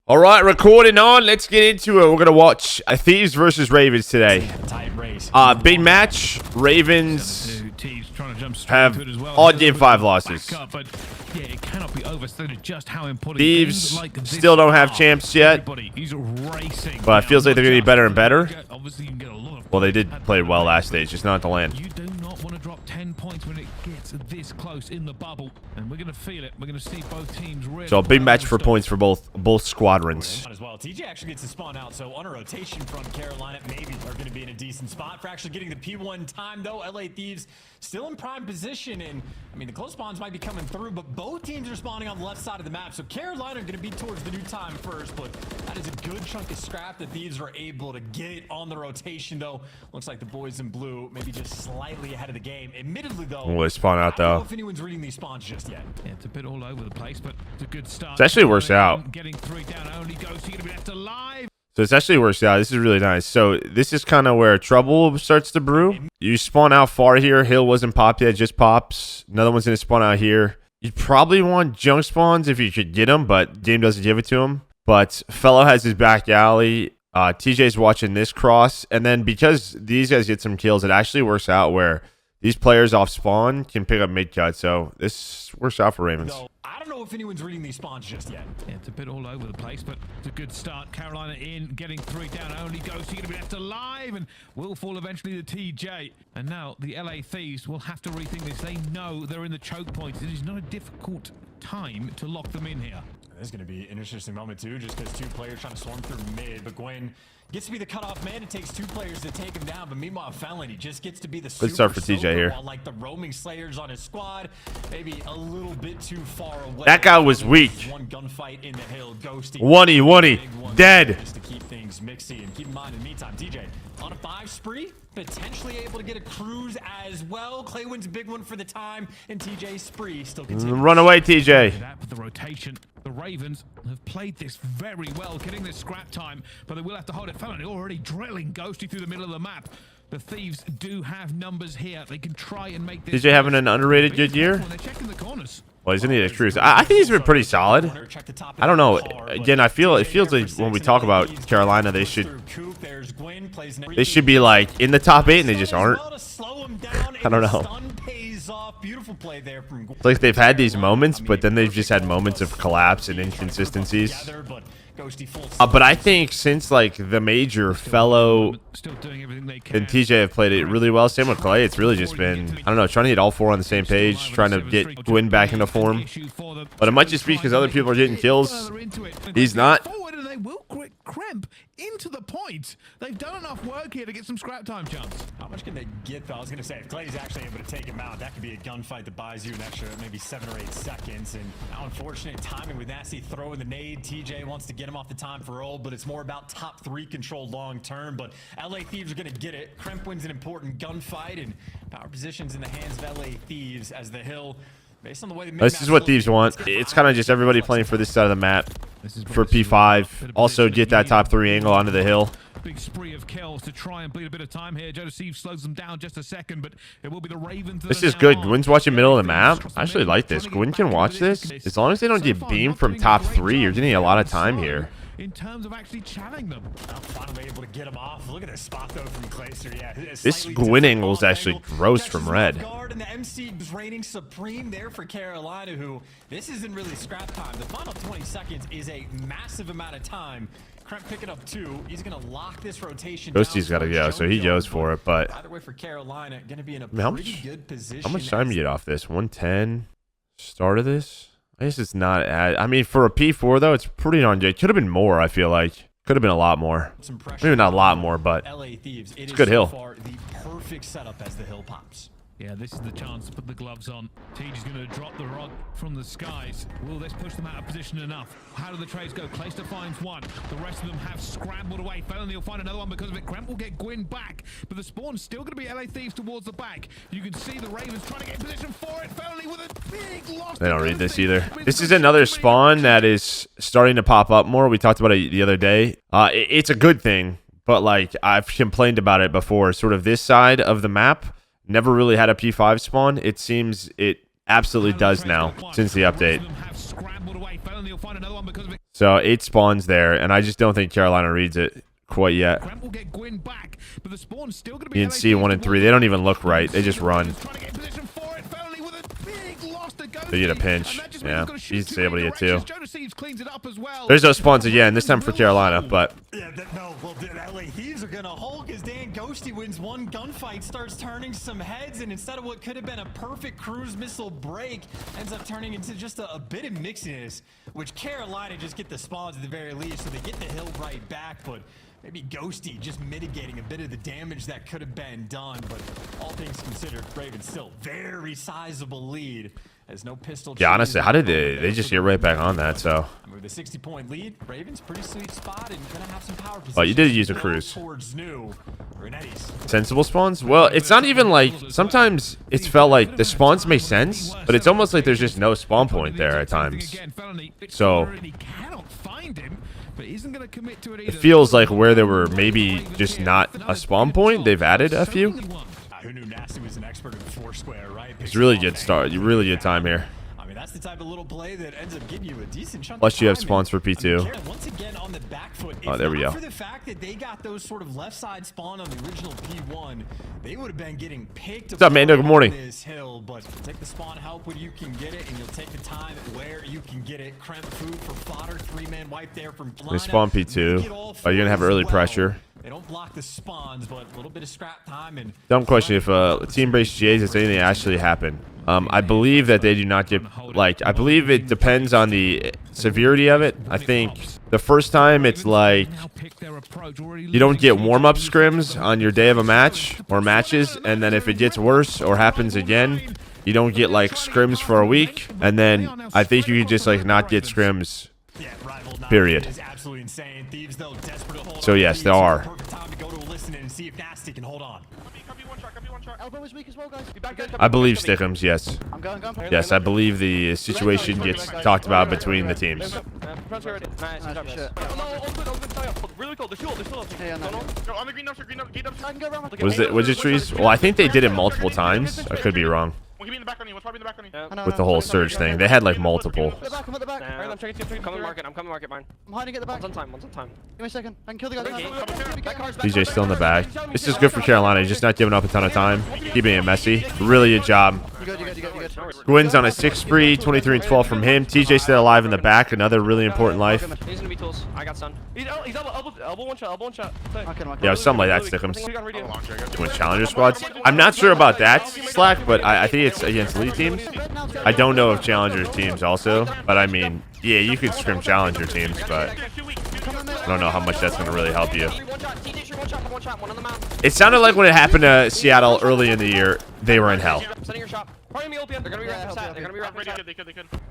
All right, recording on. Let's get into it. We're going to watch Thieves versus Ravens today. Big match. Ravens have all game 5 losses. Thieves still don't have champs yet, but it feels like they're going to be better and better. Well, they did play well last stage, just not at the land. You do not want to drop 10 points when it gets this close in the bubble, and we're going to feel it. We're going to see both teams really. So a big match for points for both squadrons. As well, TJ actually gets to spawn out, so on a rotation front, Carolina maybe are going to be in a decent spot for actually getting the P1 time, though. LA Thieves still in prime position, and I mean the close spawns might be coming through, but both teams are spawning on the left side of the map, so Carolina are going to be towards the new time first, but that is a good chunk of scrap that Thieves were able to get on the rotation, though. Looks like the boys in blue maybe just slightly ahead of the game. Admittedly, though, Will they spawn out, I don't though? know if anyone's reading these spawns just yet. Yeah, it's a bit all over the place, but it's a good start. It actually works out. Getting 3 down only goes to be left alive. So it's actually works out. This is really nice. So this is kind of where trouble starts to brew. You spawn out far here. Hill wasn't popped yet, just pops. Another one's going to spawn out here. You'd probably want junk spawns if you could get them, but game doesn't give it to him. But Fellow has his back alley. TJ's watching this cross. And then because these guys get some kills, it actually works out where these players off spawn can pick up mid cut. So this works out for Ravens. I don't know if anyone's reading these spawns just yet. Yeah, it's a bit all over the place, but it's a good start. Carolina in, getting 3 down only goes to be left alive, and will fall eventually to TJ. And now the LA Thieves will have to rethink this. They know they're in the choke point. It is not a difficult time to lock them in here. This is going to be an interesting moment, too, just because 2 players trying to swarm through mid, but Gwen gets to be the cutoff man. It takes 2 players to take him down, but meanwhile, Felony just gets to be the good start for TJ here. While, like, the roaming Slayers on his squad, maybe a little bit too far away. That guy was weak. One gunfight in the hill, Ghosty. 1-1, dead. Just to keep things mixy, and keep in mind, in the meantime, TJ on a 5 spree, potentially able to get a cruise as well. Clay wins a big one for the time, and TJ's spree still continues. Run away, TJ. That with the rotation. The Ravens have played this very well, getting this scrap time, but they will have to hold it. Felony already drilling Ghosty through the middle of the map. The Thieves do have numbers here. They can try and make this. TJ having an underrated good year? They're checking the corners. Well, he's gonna need a cruise. I think he's been pretty solid. I don't know. Again, it feels like when we talk about Carolina, they should be like in the top 8, and they just aren't. I don't know. It's like they've had these moments, but then they've just had moments of collapse and inconsistencies. But I think since like the major, Fellow and TJ have played it really well. Same with Clay. It's really just been, I don't know, trying to get all 4 on the same page, trying to get Gwyn back into form. But it might just be because other people are getting kills. He's not. They will cramp into the point. They've done enough work here to get some scrap time chance. How much can they get, though? I was going to say, if Clay's actually able to take him out, that could be a gunfight that buys you an extra maybe 7 or 8 seconds. And now, unfortunate timing with Nasty throwing the nade. TJ wants to get him off the time for roll, but it's more about top 3 control long term. But LA Thieves are going to get it. Kremp wins an important gunfight, and power positions in the hands of LA Thieves as the hill. Based on the way This is what Thieves want. It's kind of just everybody playing for this side of the map for P5. Also get that top 3 angle onto the hill. Big spree of kills to try and bleed a bit of time here. Joseph slows them down just a second, but it will be the Ravens. This is good. Gwyn's watching middle of the map. I actually like this. Gwyn can watch this. As long as they don't get beamed from top 3, you're getting a lot of time here. In terms of actually challenging them. Finally able to get him off. Look at this spot though from Clayster. Yeah, this Gwyn angle is actually gross from red. And the MC reigning supreme there for Carolina, who this isn't really scrap time. The final 20 seconds is a massive amount of time. Kremp picking up 2. He's gonna lock this rotation. Ghosty's got to go, so he goes for it. But either way for Carolina, gonna be in a pretty good position. How much time do you get off this? 110. Start of this. I guess it's not. I mean, for a P4 though, it's pretty darn good. Could have been more. I feel like could have been a lot more. Maybe not a lot more, but it's good hill. The perfect setup as the hill pops. Yeah, this is the chance to put the gloves on. TJ's going to drop the rod from the skies. Will this push them out of position enough? How do the trades go? Clayster finds one. The rest of them have scrambled away. Felony will find another one because of it. Kremp will get Gwyn back. But the spawn's still going to be LA Thieves towards the back. You can see the Ravens trying to get in position for it. Felony with a big loss. They don't read this either. This is another spawn that is starting to pop up more. We talked about it the other day. It's a good thing, but like I've complained about it before. Sort of this side of the map never really had a P5 spawn. It seems it absolutely does now since the update. So 8 spawns there, and I just don't think Carolina reads it quite yet. Grant will get Gwyn back, but the spawn's still going to be You can see 1 and 3. They don't even look right. They just run. They get a pinch. Yeah, he's able to get 2. There's those spawns again, this time for Carolina, but... Yeah, no, well, the LA Thieves are going to Hulk as Dan Ghosty wins 1 gunfight, starts turning some heads, and instead of what could have been a perfect cruise missile break, ends up turning into just a bit of mixiness, which Carolina just get the spawns at the very least, so they get the hill right back, but... maybe Ghosty just mitigating a bit of the damage that could have been done, but all things considered, Ravens still very sizable lead. There's no pistol. Yeah, honestly, how did they just get right back on that? So. With a 60-point lead, Ravens pretty sweet spot and gonna have some power position. Oh, you did use a cruise. Towards new. Sensible spawns? Well, it's not even like sometimes it's felt like the spawns make sense, but it's almost like there's just no spawn point there at times. So. It feels like where there were maybe just not a spawn point, they've added a few. Who knew Nasty was an expert in Foursquare, right? It's really good start. Really good time here. I mean, that's the type of little play that ends up getting you a decent chunk. Plus, you have spawns for P2. I mean, once again on the back foot. Oh, there we go. For the fact that they got those sort of left side spawn on the original P1, they would have been getting picked. What's up, man? Good morning. This hill, but take the spawn help when you can get it, and you'll take the time where you can get it. Cremp food for fodder, 3-man wipe there from. We spawn P2. Oh, you're gonna have early pressure. They don't block the spawns, but a little bit of scrap time and. Dumb question: if team base GAs, does anything actually happen? I believe that they do not get like. I believe it depends on the severity of it. I think the first time it's like you don't get warm-up scrims on your day of a match or matches, and then if it gets worse or happens again, you don't get like scrims for a week, and then I think you can just like not get scrims. Period. So yes, there are. I believe Stickums, yes. Yes, I believe the situation gets talked about between the teams. Was it trees? Well, I think they did it multiple times. I could be wrong. With the whole surge thing. They had like multiple. I'm coming market mine. I'm hiding at the back. One's on time. Give me a second. I can kill the guy. DJ's still in the back. This is good for Carolina. He's just not giving up a ton of time. Keeping it messy. Really good job. You good. Gwyn's on a 6 spree. 23 and 12 from him. TJ still alive in the back. Another really important life. He's gonna be tools. I got stun. He's elbow one shot. Yeah, something like that, Stickums. Doing challenger squads. I'm not sure about that, Slack, but I think it's against elite teams. I don't know if challenger teams also, but I mean, yeah, you could scrim challenger teams, but I don't know how much that's going to really help you. It sounded like when it happened to Seattle early in the year, they were in hell. They're gonna be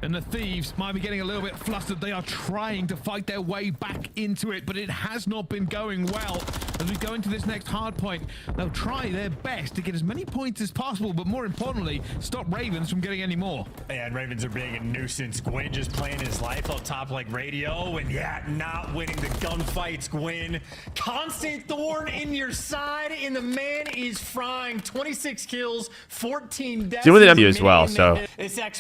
And the Thieves might be getting a little bit flustered. They are trying to fight their way back into it, but it has not been going well. As we go into this next hard point, they'll try their best to get as many points as possible, but more importantly, stop Ravens from getting any more. Yeah, and Ravens are being a nuisance. Gwyn just playing his life up top like radio, and yeah, not winning the gunfights, Gwyn. Constant thorn in your side, and the man is frying. 26 kills, 14 deaths. As well, so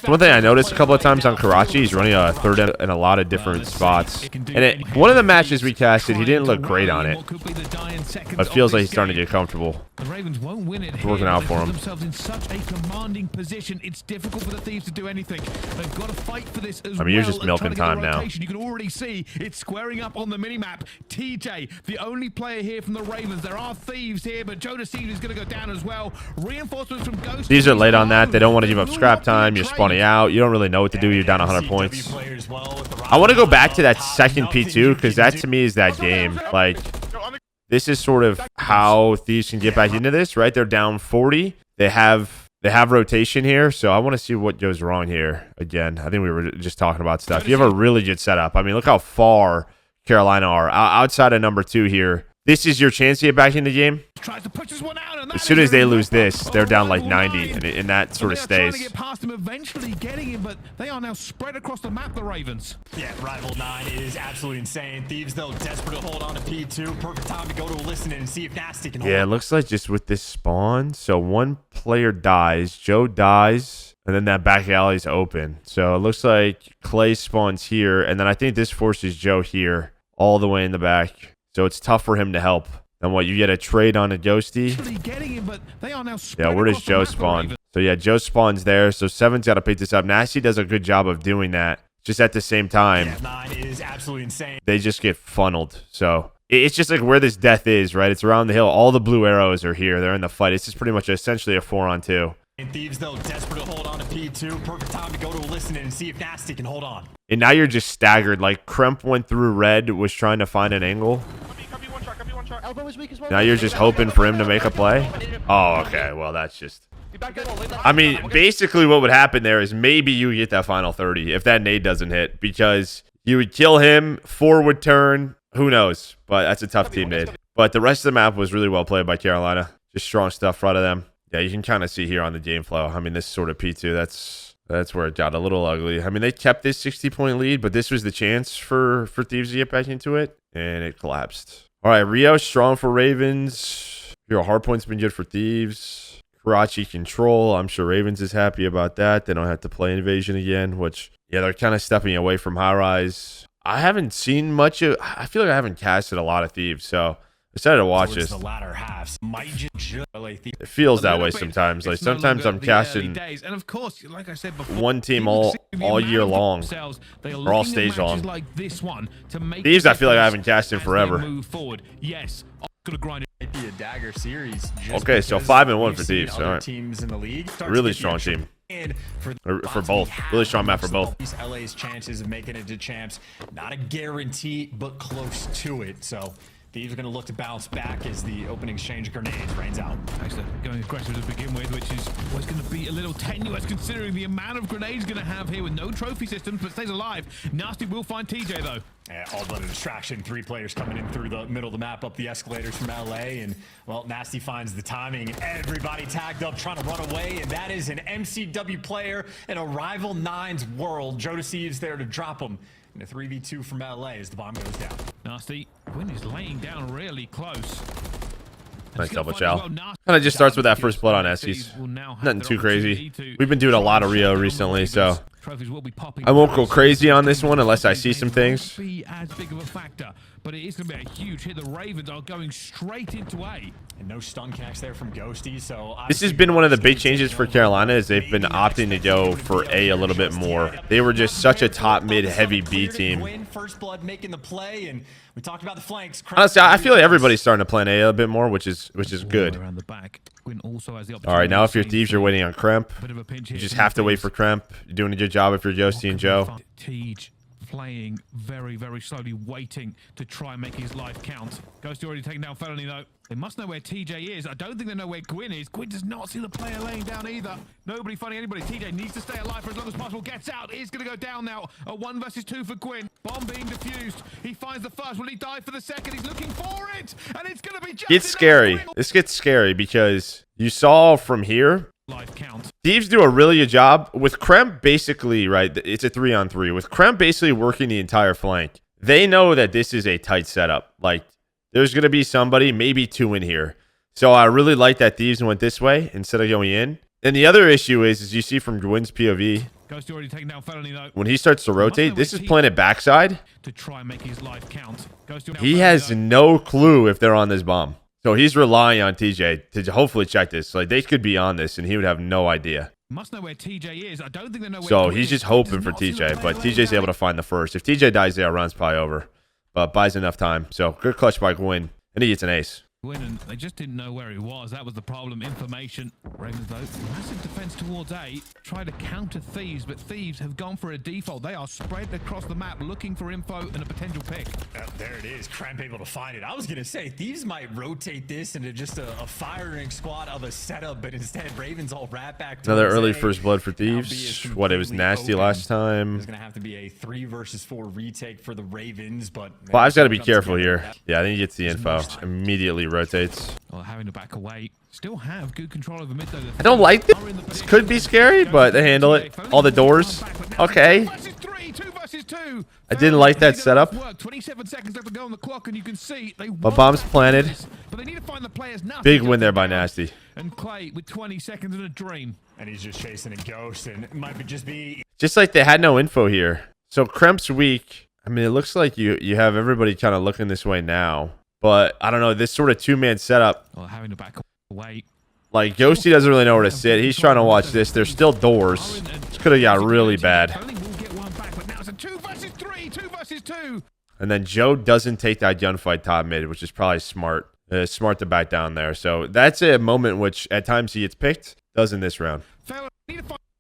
one thing I noticed a couple of times on Karachi, he's running a third in a lot of different spots. And one of the matches we casted, he didn't look great on it, but it feels like he's starting to get comfortable. The Ravens won't win it. It's working out for them. Themselves in such a commanding position, it's difficult for the Thieves to do anything. They've got to fight for this as well. You're just milking time now. You can already see it's squaring up on the minimap. TJ, the only player here from the Ravens. There are Thieves here, but Jonas is going to go down as well. Reinforcements from Ghost. These are late on that. They don't want to give up scrap time. You're spawning out. You don't really know what to do. You're down 100 points. I want to go back to that second P2 because that to me is that game. Like, this is sort of how Thieves can get back into this, right? They're down 40. They have rotation here, so I want to see what goes wrong here. Again, I think we were just talking about stuff. You have a really good setup. I mean, look how far Carolina are outside of number 2 here. This is your chance to get back in the game. Tries to push this one out, and as soon as they lose this, they're down like 90, and that sort of stays. Trying to get past him, eventually getting him, but they are now spread across the map, the Ravens. Yeah, Rival 9 is absolutely insane. Thieves, though, desperate to hold on to P2. Perfect time to go to a listen and see if Nasty can hold on. Yeah, it looks like just with this spawn, so one player dies. Joe dies. And then that back alley's open. So it looks like Clay spawns here. And then I think this forces Joe here all the way in the back. So it's tough for him to help. And what, you get a trade on a Ghosty? Yeah, where does Joe spawn? So yeah, Joe spawns there. So Seven's got to pick this up. Nasty does a good job of doing that. Just at the same time, F9 is absolutely insane. they just get funneled. So it's just like where this death is, right? It's around the hill. All the blue arrows are here. They're in the fight. It's just pretty much essentially a 4-on-2. And Thieves, though, desperate to hold on to P2. Perfect time to go to a listen and see if Nasty can hold on. And now you're just staggered. Like Kremp went through red, was trying to find an angle. Elbow was weak as well. Now you're just hoping for him to make a play. Oh, okay. Well, that's just... I mean, basically what would happen there is maybe you get that final 30 if that nade doesn't hit, because you would kill him, forward turn, who knows, but that's a tough team nade. But the rest of the map was really well played by Carolina. Just strong stuff front of them. Yeah, you can kind of see here on the game flow. I mean, this sort of P2, that's where it got a little ugly. I mean, they kept this 60-point lead, but this was the chance for Thieves to get back into it, and it collapsed. All right, Rio strong for Ravens. Rio Hardpoint's been good for Thieves. Karachi Control, I'm sure Ravens is happy about that. They don't have to play Invasion again, which, yeah, they're kind of stepping away from High Rise. I haven't seen much of... I feel like I haven't casted a lot of Thieves, so I decided to watch this. The latter halves might just It feels that way sometimes. Like sometimes I'm casting and of course, like I said before, one team all year long, or all stage long. Like this one to make Thieves, I feel like I haven't cast in forever. Move forward. Yes, gonna grind it. Might be a dagger series. Okay, so 5-1 for Thieves. All right, teams in the league. Really strong team. And For both. Really strong map for both. LA's chances of making it to champs, not a guarantee, but close to it. So Thieves are going to look to bounce back as the opening exchange of grenades rains out. Actually, going aggressive to begin with, which is always going to be a little tenuous considering the amount of grenades going to have here with no trophy systems, but stays alive. Nasty will find TJ though. Yeah, all but a distraction. 3 players coming in through the middle of the map up the escalators from LA, and well, Nasty finds the timing. Everybody tagged up trying to run away, and that is an MCW player in a rival 9's world. Joe Deceives there to drop him in a 3v2 from LA as the bomb goes down. Nasty, Quinn is laying down really close. Nice double chow. Kind of just starts with that first blood on Eskies. Nothing too crazy. We've been doing a lot of Rio recently, so I won't go crazy on this one unless I see some things. Be as big of a factor, but it is going to be a huge hit. The Ravens are going straight into A. And no stun connects there from Ghosty, so this has been one of the big changes for Carolina, is they've been opting to go for A little bit more. They were just such a top mid heavy B team. First blood making the play, and we talked about the flanks. Honestly, I feel like everybody's starting to play an A a bit more, which is good. All right, now if you're Thieves, you're waiting on Kremp. You just have to wait for Kremp. You're doing a good job if you're Ghosty and Joe. Playing very, very slowly, waiting to try and make his life count. Ghosty already taken down Felony though. They must know where TJ is. I don't think they know where Gwyn is. Gwyn does not see the player laying down either. Nobody finding anybody. TJ needs to stay alive for as long as possible. Gets out. Is going to go down now. A 1 versus 2 for Gwyn. Bomb being defused. He finds the first. Will he die for the second? He's looking for it. And it's going to be just... It's scary. This gets scary because you saw from here, life count. Thieves do a really good job with Kremp basically, right? It's a 3-on-3 with Kremp basically working the entire flank. They know that this is a tight setup. Like, there's going to be somebody, maybe 2 in here. So I really like that Thieves went this way instead of going in. And the other issue is you see from Gwyn's POV, Ghosty already taken down Felony though. When he starts to rotate, this is playing it backside. To try and make his life count. He has no clue if they're on this bomb. So he's relying on TJ to hopefully check this. Like, they could be on this and he would have no idea. Must know where TJ is. I don't think they know where. So he's just hoping for TJ, but TJ's able to find the first. If TJ dies there, run's probably over. But buys enough time. So good clutch by Gwyn. And he gets an ace. Gwyn, and they just didn't know where he was. That was the problem. Information. Ravens though, massive defense towards A. Try to counter Thieves, but Thieves have gone for a default. They are spread across the map looking for info and a potential pick. There it is. Kremp able to find it. I was going to say, Thieves might rotate this into just a firing squad of a setup, but instead, Ravens all wrap back to another early first blood for Thieves. What, it was nasty last time. There's going to have to be a 3 versus 4 retake for the Ravens, but... Five's got to be careful here. Yeah, I think he gets the info. Immediately rotates. Well, having to back away. Still have good control over mid though. I don't like this. This could be scary, but they handle it. All the doors. Okay. I didn't like that setup. 27 seconds left to go on the clock, and you can see they but bomb's planted. But they need to find the players. Big win there by Nasty. And Clay with 20 seconds and a dream. And he's just chasing a ghost, and it might just be... Just like they had no info here. So Kremp's weak. I mean, it looks like you have everybody kind of looking this way now. But I don't know, this sort of two-man setup. Well, having to back away. Like, Ghosty doesn't really know where to sit. He's trying to watch this. There's still doors. This could have got really bad. Only will get one back, but now it's a 2 versus 3, 2 versus 2. And then Joe doesn't take that gunfight top mid, which is probably smart. Smart to back down there. So that's a moment which at times he gets picked. Does in this round.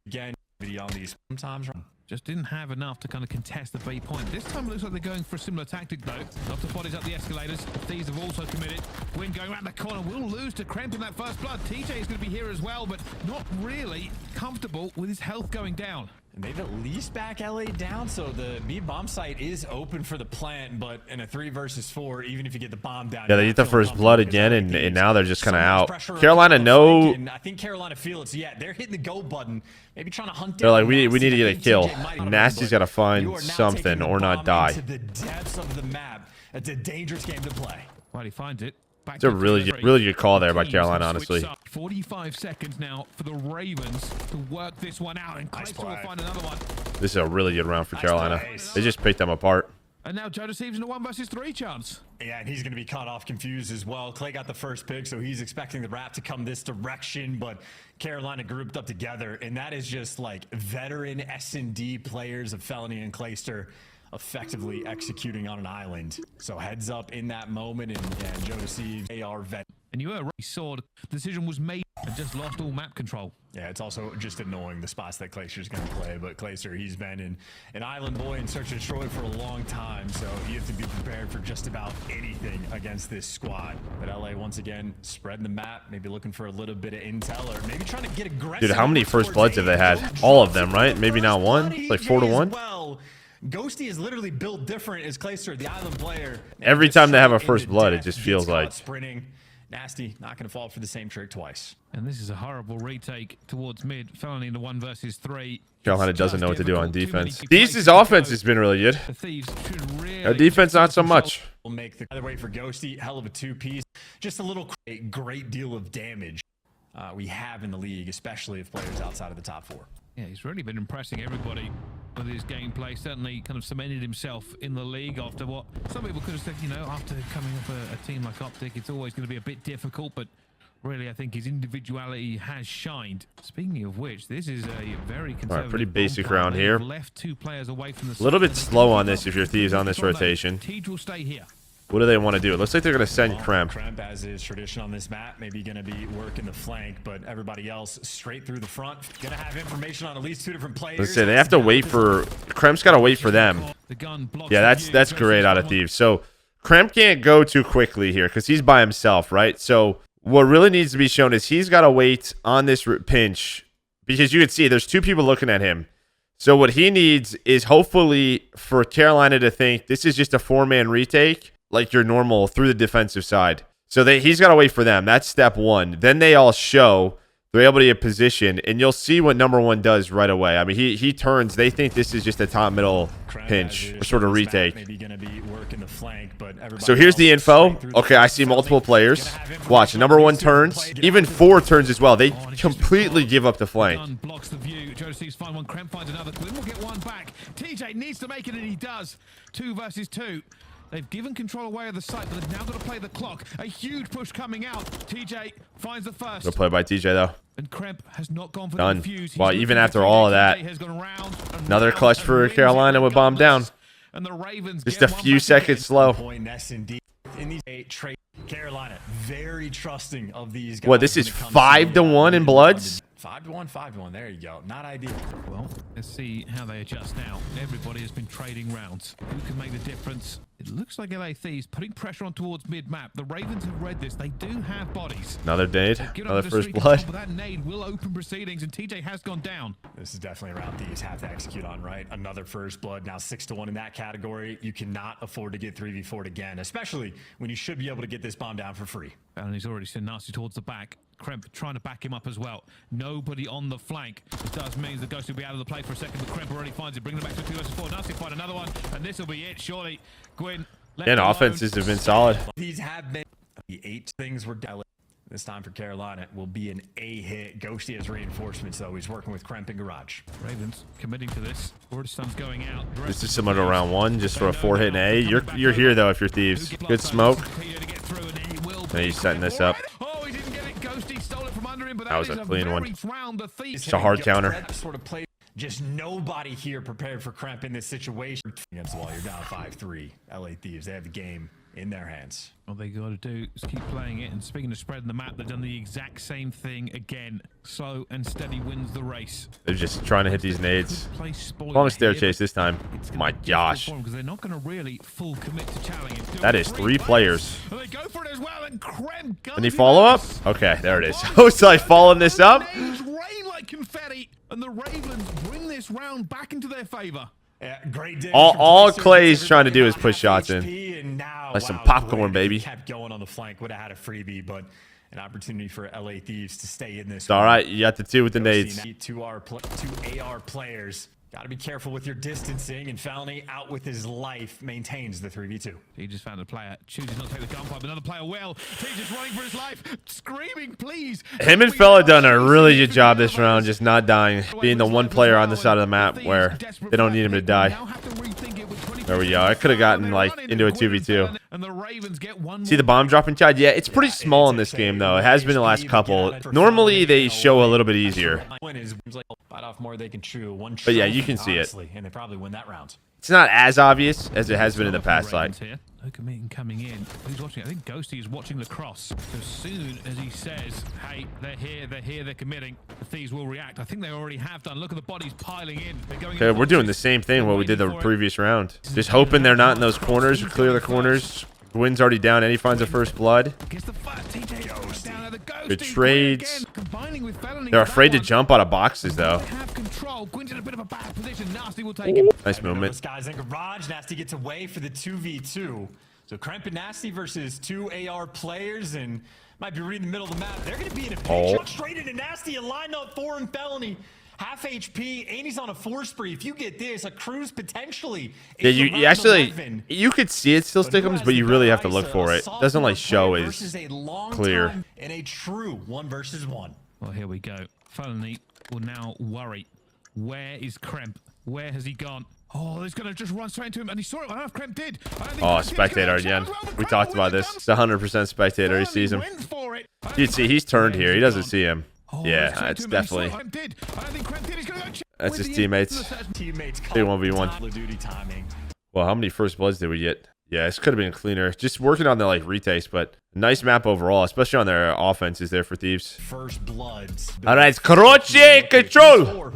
Again, on these sometimes just didn't have enough to kind of contest the B point. This time it looks like they're going for a similar tactic though. Lots of bodies up the escalators. Thieves have also committed. Gwyn going around the corner will lose to Kremp in that first blood. TJ is going to be here as well, but not really comfortable with his health going down. And they've at least back LA down, so the B bomb site is open for the plant, but in a 3 versus 4, even if you get the bomb down. Yeah, they get the first blood again, and now they're just kind of out. Carolina, no. I think Carolina feel it, so yeah, they're hitting the go button, maybe trying to hunt. They're like, we need to get a kill. Nasty's got to find something or not die. To the depths of the map, it's a dangerous game to play. Well, he finds it. It's a really good call there by Carolina, honestly. 45 seconds now for the Ravens to work this one out, and Clayster will find another one. This is a really good round for Carolina. They just picked them apart. And now Joe Thieves in a 1 versus 3 chance. Yeah, and he's going to be caught off confused as well. Clay got the first pick, so he's expecting the wrap to come this direction, but Carolina grouped up together, and that is just like veteran SnD players of Felony and Clayster effectively executing on an island. So heads up in that moment, and Joe Thieves, AR vet. And you already saw the decision was made and just lost all map control. Yeah, it's also just annoying the spots that Clayster's going to play, but Clayster, he's been an island boy in Search and Destroy for a long time, so you have to be prepared for just about anything against this squad. But LA, once again, spreading the map, maybe looking for a little bit of intel, or maybe trying to get aggressive. Dude, how many first bloods have they had? All of them, right? Maybe not one? It's like 4-1? Well, Ghosty is literally built different as Clayster, the island player. Every time they have a first blood, it just feels like sprinting. Nasty, not going to fall for the same trick twice. And this is a horrible retake towards mid. Felony in the 1 versus 3. Carolina doesn't know what to do on defense. Thieves' offense has been really good. The Thieves should really Our defense, not so much. We'll make the other way for Ghosty. Hell of a 2-piece. Just a great deal of damage we have in the league, especially if players outside of the top 4. Yeah, he's really been impressing everybody with his gameplay. Certainly kind of cemented himself in the league after what some people could have said, you know, after coming off a team like Optic, it's always going to be a bit difficult, but really I think his individuality has shined. Speaking of which, this is a very conservative pretty basic round here. Left 2 players away from the a little bit slow on this if you're Thieves on this rotation. Tej will stay here. What do they want to do? It looks like they're going to send Kremp. Kremp, as is tradition on this map, maybe going to be working the flank, but everybody else straight through the front. Going to have information on at least 2 different players. Let's say they have to wait for Kremp's got to wait for them. Yeah, that's great out of Thieves. So Kremp can't go too quickly here because he's by himself, right? So what really needs to be shown is he's got to wait on this pinch because you can see there's 2 people looking at him. So what he needs is hopefully for Carolina to think this is just a 4-man retake, like your normal through the defensive side. So he's got to wait for them. That's step 1. Then they all show. They're able to get position, and you'll see what number 1 does right away. I mean, he turns. They think this is just a top middle pinch or sort of retake. So here's the info. Okay, I see multiple players. Watch, number 1 turns. Even 4 turns as well. They completely give up the flank. Blocks the view. Joe Thieves find one. Kremp finds another. Gwyn will get one back. TJ needs to make it, and he does. 2 versus 2. They've given control away of the site, but they've now got to play the clock. A huge push coming out. TJ finds the first. Good play by TJ, though. And Kremp has not gone for Done. the fuse. Well, even after all of that, another clutch for Carolina with bomb down. And the Ravens just a few seconds slow. In these 8 trade, Carolina very trusting of these guys. What, this is 5-1 in bloods? 5-1, 5-1. There you go. Not ideal. Well, let's see how they adjust now. Everybody has been trading rounds. Who can make the difference? It looks like LA Thieves putting pressure on towards mid-map. The Ravens have read this. They do have bodies. Another nade. Another first blood. That nade will open proceedings, and TJ has gone down. This is definitely a round Thieves have to execute on, right? Another first blood. Now 6-1 in that category. You cannot afford to get 3v4'd again, especially when you should be able to get this bomb down for free. And he's already sent Nasty towards the back. Kremp trying to back him up as well. Nobody on the flank. It does mean the Ghost will be out of the play for a second, but Kremp already finds it. Bringing it back to 2 versus 4. Nasty find another one, and this will be it, surely. Gwyn. And offenses have been solid. These have been the 8 things were This time for Carolina will be an A hit. Ghosty has reinforcements, though. He's working with Kremp and Garage. Ravens committing to this. Borderston's going out. This is similar to round 1, just for a 4-hit and A. You're here though if you're Thieves. Good smoke. And he's setting this up. Oh, he didn't get it. Ghosty stole it from under him, but That was a clean one. It's It's a hard counter. Sort of play. Just nobody here prepared for Kremp in this situation. Against the wall, you're down 5-3. LA Thieves, they have the game in their hands. All they got to do is keep playing it. And speaking of spreading the map, they've done the exact same thing again. Slow and steady wins the race. They're just trying to hit these nades. Long stair chase this time. My gosh. Because they're not going to really full commit to challenge. That is 3 players. They go for it as well, and Kremp Can he follow up? Okay, there it is. I was like following this up. Rain like confetti, and the Ravens bring this round back into their favor. Yeah, great day All Clay's trying to do is push shots in. And now, Like some popcorn, baby. Kept going on the flank. Would have had a freebie, but an opportunity for LA Thieves to stay in this. It's all right. You got the 2 with the nades. Two AR players. Got to be careful with your distancing, and Felony out with his life maintains the 3v2. He just found a player, chooses not to take the gunfire, but another player will. He's just running for his life, screaming, please. Him and Fella done a really good job this round, just not dying. Being the one player on the side of the map where they don't need him to die. There we go. I could have gotten like into a 2v2. See the bomb dropping, Chad? Yeah, it's pretty small in this game though. It has been the last couple. Normally they show a little bit easier. Bite off more they can chew. But yeah, you can see it. And they probably win that round. It's not as obvious as it has been in the past. Like, Look at me coming in. Who's watching? I think Ghosty is watching lacrosse. As soon as he says, hey, they're here, they're committing, the Thieves will react. I think they already have done. Look at the bodies piling in. They're going okay, we're doing the same thing what we did the previous round. Just hoping they're not in those corners. We clear the corners. Gwyn's already down, and he finds a first blood. Good trades. They're afraid to jump out of boxes, though. Nice movement. Those guys in Garage. Nasty gets away for the 2v2. So Kremp and Nasty versus 2 AR players, and might be reading the middle of the map. They're going to be in a pinch. Shot straight into Nasty, a line up 4 and Felony. Half HP, and he's on a 4 spree. If you get this, a cruise potentially. Yeah, you actually, you could see it still stickums, but you really have to look for it. It doesn't like show as clear. In a true 1 versus 1. Well, here we go. Felony will now worry. Where is Kremp? Where has he gone? Oh, he's going to just run straight into him, and he saw it. I don't know if Kremp did. Oh, spectator again. We talked about this. It's 100% spectator. He sees him. You'd see he's turned here. He doesn't see him. Yeah, it's definitely. That's his teammates. They 1v1. Well, how many first bloods did we get? Yeah, this could have been cleaner. Just working on the like retaste, but nice map overall, especially on their offenses there for Thieves. First bloods. All right, it's Karachi Control.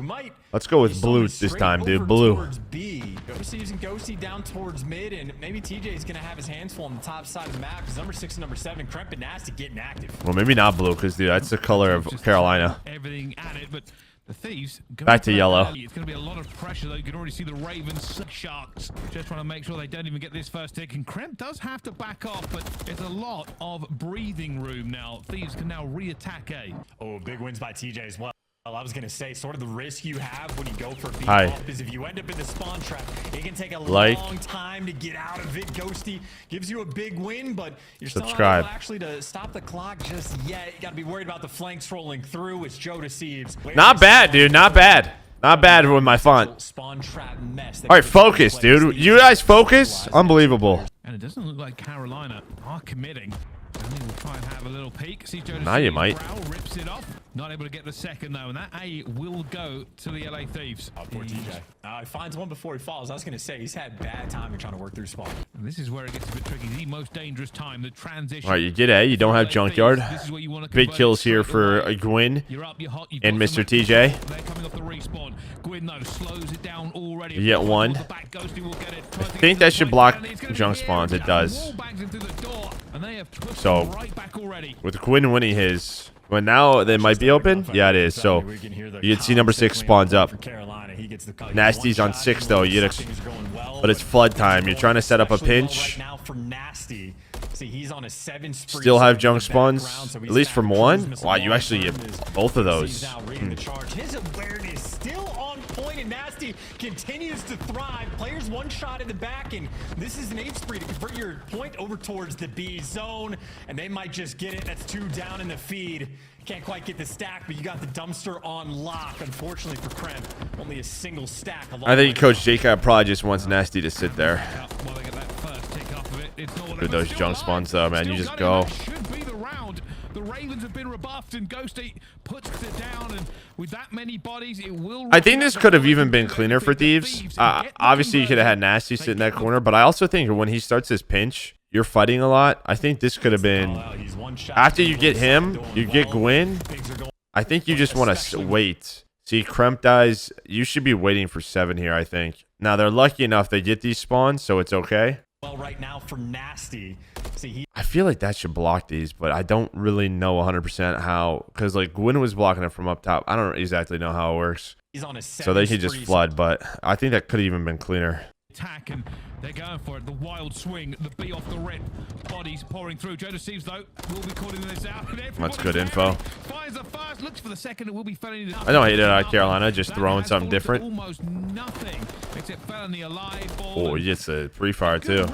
Let's go with blue this time, dude. Blue. Ghosty using Ghosty down towards mid, and maybe TJ's gonna have his hands full on the top side of the map because number 6 and number 7, Kremp and Nasty getting active. Well, maybe not blue because dude, that's the color of Carolina. Everything at it, but the Thieves back to yellow. It's going to be a lot of pressure though. You can already see the Ravens Sharks just trying to make sure they don't even get this first tick. And Kremp does have to back off, but it's a lot of breathing room now. Thieves can now re-attack A. Oh, big wins by TJ as well. I was going to say, sort of the risk you have when you go for beat off is if you end up in the spawn trap, it can take a long time to get out of it. Ghosty gives you a big win, but you're still not able actually to stop the clock just yet. You got to be worried about the flanks rolling through. It's Joe deceives. Not bad, dude. Not bad. Not bad with my font. Spawn trap mess. All right, focus, dude. You guys focus. Unbelievable. And it doesn't look like Carolina are committing. We'll try and have a little peek. See Joe now you might. Rips it off. Not able to get the second though, and that A will go to the LA Thieves. Oh, poor TJ. He finds one before he falls. I was going to say he's had bad timing trying to work through spawn. And this is where it gets a bit tricky. The most dangerous time, the transition. All right, you get A. You don't have junkyard. This is where you want to big kills here for Gwyn and Mr. TJ. They're coming off the respawn. Gwyn though slows it down already. You get one. I think that should block junk spawns. It does. So with Gwyn winning his. But now they might be open. Yeah, it is. So you can see number 6 spawns up. Nasty's on 6 though. But it's flood time. You're trying to set up a pinch. Still have junk spawns, at least from one. Wow, you actually get both of those. point, and Nasty continues to thrive. Players one shot in the back, and this is an 8 spree to convert your point over towards the B zone, and they might just get it. That's 2 down in the feed. Can't quite get the stack, but you got the dumpster on lock. Unfortunately for Kremp, only a single stack. I think Coach Jacob probably just wants Nasty to sit there. Dude, those junk spawns though, man, you just go. The Ravens have been rebuffed, and Ghosty puts it down, and with that many bodies, it will. I think this could have even been cleaner for Thieves. Obviously, you could have had Nasty sit in that corner, but I also think when he starts his pinch, you're fighting a lot. I think this could have been, after you get him, you get Gwyn. I think you just want to wait. See, Kremp dies. You should be waiting for 7 here, I think. Now, they're lucky enough they get these spawns, so it's okay. Well, right now for Nasty. See, I feel like that should block these, but I don't really know 100% how, because like Gwyn was blocking it from up top. I don't exactly know how it works. He's on a so they could just flood, but I think that could have even been cleaner. Attack, and they're going for it. The wild swing, the B off the rip. Bodies pouring through. Joe Thieves, though, will be calling this out. That's good info. Finds the first, looks for the second. It will be Felony. I don't hate it out of Carolina, just throwing something different. Almost nothing except Felony alive. Oh, he gets a pre-fire too.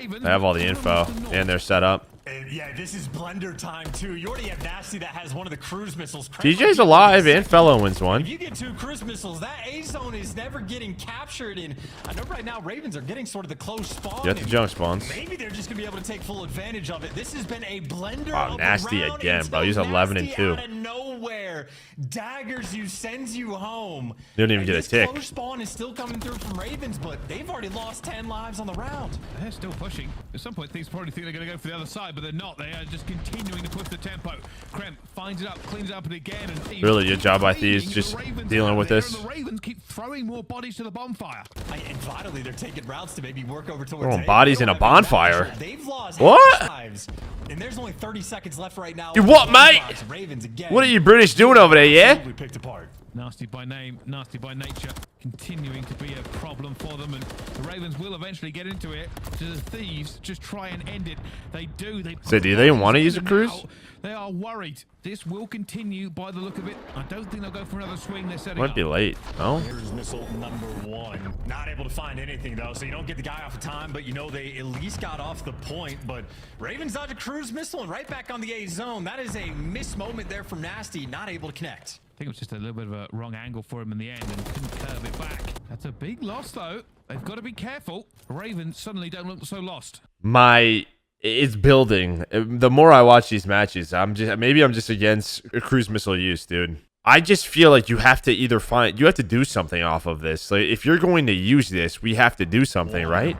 They have all the info, and they're set up. And yeah, this is blender time too. You already have Nasty that has one of the cruise missiles. TJ's alive, and Fellow wins one. If you get 2 cruise missiles, that A zone is never getting captured. And I know right now Ravens are getting sort of the close spawn. You got the junk spawns. Maybe they're just gonna be able to take full advantage of it. This has been a blender. Oh, Nasty again, bro. He's 11 and 2. Out of nowhere, daggers you, sends you home. They don't even get a tick. Close spawn is still coming through from Ravens, but they've already lost 10 lives on the round. They're still pushing. At some point, things probably think they're going to go for the other side, but they're not. They are just continuing to push the tempo. Kremp finds it up, cleans it up, and again. And really good job by Thieves, just dealing with this. The Ravens keep throwing more bodies to the bonfire. And vitally, they're taking routes to maybe work over towards throwing bodies in a bonfire. They've lost what? Lives, and there's only 30 seconds left right now. You what, mate? Ravens again. What are you British doing over there, yeah? Picked apart. Nasty by name, nasty by nature, continuing to be a problem for them, and the Ravens will eventually get into it. To the Thieves, just try and end it. They do. So do they want to use a cruise? They are worried. This will continue by the look of it. I don't think they'll go for another swing. They're setting Might be late. Oh. Here's missile number 1. Not able to find anything though, so you don't get the guy off of time, but you know they at least got off the point. But Ravens dodge a cruise missile and right back on the A zone. That is a missed moment there from Nasty, not able to connect. I think it was just a little bit of a wrong angle for him in the end and couldn't curve it back. That's a big loss, though. They've got to be careful. Ravens suddenly don't look so lost. It's building. The more I watch these matches, maybe I'm just against cruise missile use, dude. I just feel like you have to you have to do something off of this. Like, if you're going to use this, we have to do something, right?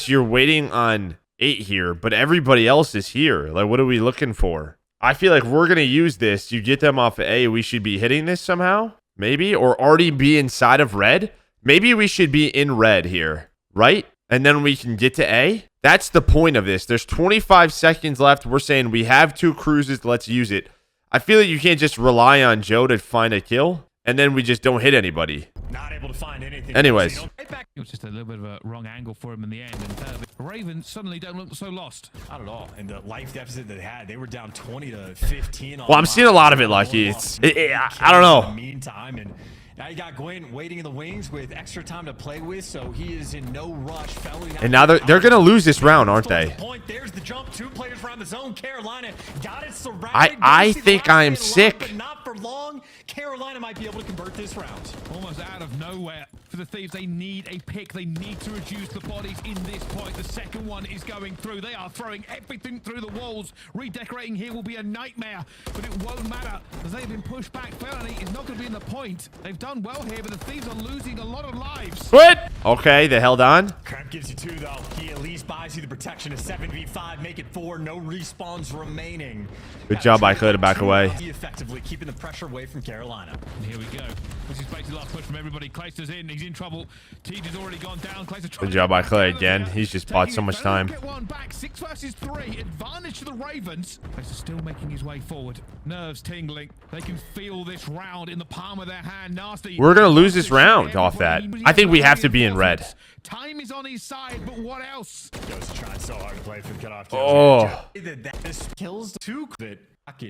You're waiting on 8 here, but everybody else is here. Like, what are we looking for? I feel like we're going to use this. You get them off of A, we should be hitting this somehow, maybe, or already be inside of red. Maybe we should be in red here, right? And then we can get to A. That's the point of this. There's 25 seconds left. We're saying we have 2 cruises. Let's use it. I feel like you can't just rely on Joe to find a kill, and then we just don't hit anybody. Not able to find anything. Anyways. It was just a little bit of a wrong angle for him in the end. And the Ravens suddenly don't look so lost. Not at all. And the life deficit that they had, they were down 20 to 15. Well, I'm seeing a lot of it, Lucky. I don't know. Meantime, and now you got Gwyn waiting in the wings with extra time to play with, so he is in no rush. And now they're going to lose this round, aren't they? There's the jump. 2 players around the zone. Carolina got it surrounded. I think I am sick. But not for long. Carolina might be able to convert this round. Almost out of nowhere for the Thieves. They need a pick. They need to reduce the bodies in this point. The second one is going through. They are throwing everything through the walls. Redecorating here will be a nightmare, but it won't matter as they've been pushed back. Felony is not going to be in the point. They've done well here, but the Thieves are losing a lot of lives. What? Okay, they held on. Kremp gives you 2, though. He at least buys you the protection of 7v5. Make it 4. No respawns remaining. Good job by Clay to back away. Effectively keeping the pressure away from Carolina. And here we go. This is basically the last push from everybody. Clayster's in. He's in trouble. Teej has already gone down. Good job by Clay again. He's just bought so much time. Get one back. 6 versus 3. Advantage to the Ravens. Clayster's still making his way forward. Nerves tingling. They can feel this round in the palm of their hand. Nasty. We're going to lose this round off that. I think we have to be in red. Time is on his side, but what else? Goes trying so hard to play for the cutoff. Oh. This kills 2.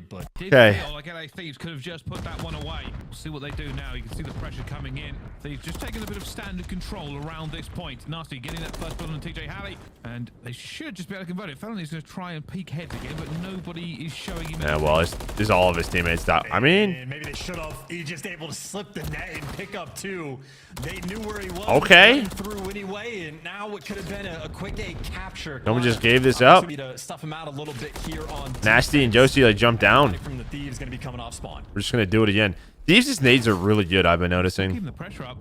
But Okay. Like LA Thieves could have just put that one away. See what they do now. You can see the pressure coming in. They've just taken a bit of standard control around this point. Nasty getting that first build on TJ Halley, and they should just be able to convert it. Felony's going to try and peek heads again, but nobody is showing him. Yeah, well, it's all of his teammates. That I mean, maybe they should have. He's just able to slip the net and pick up two. They knew where he was. Okay. Through anyway, and now it could have been a quick A capture. no one just gave this up. To stuff him out a little bit here on Nasty and Josie like jump down. from the Thieves going to be coming off spawn. We're just gonna do it again. Thieves' nades are really good. I've been noticing. Keeping the pressure up.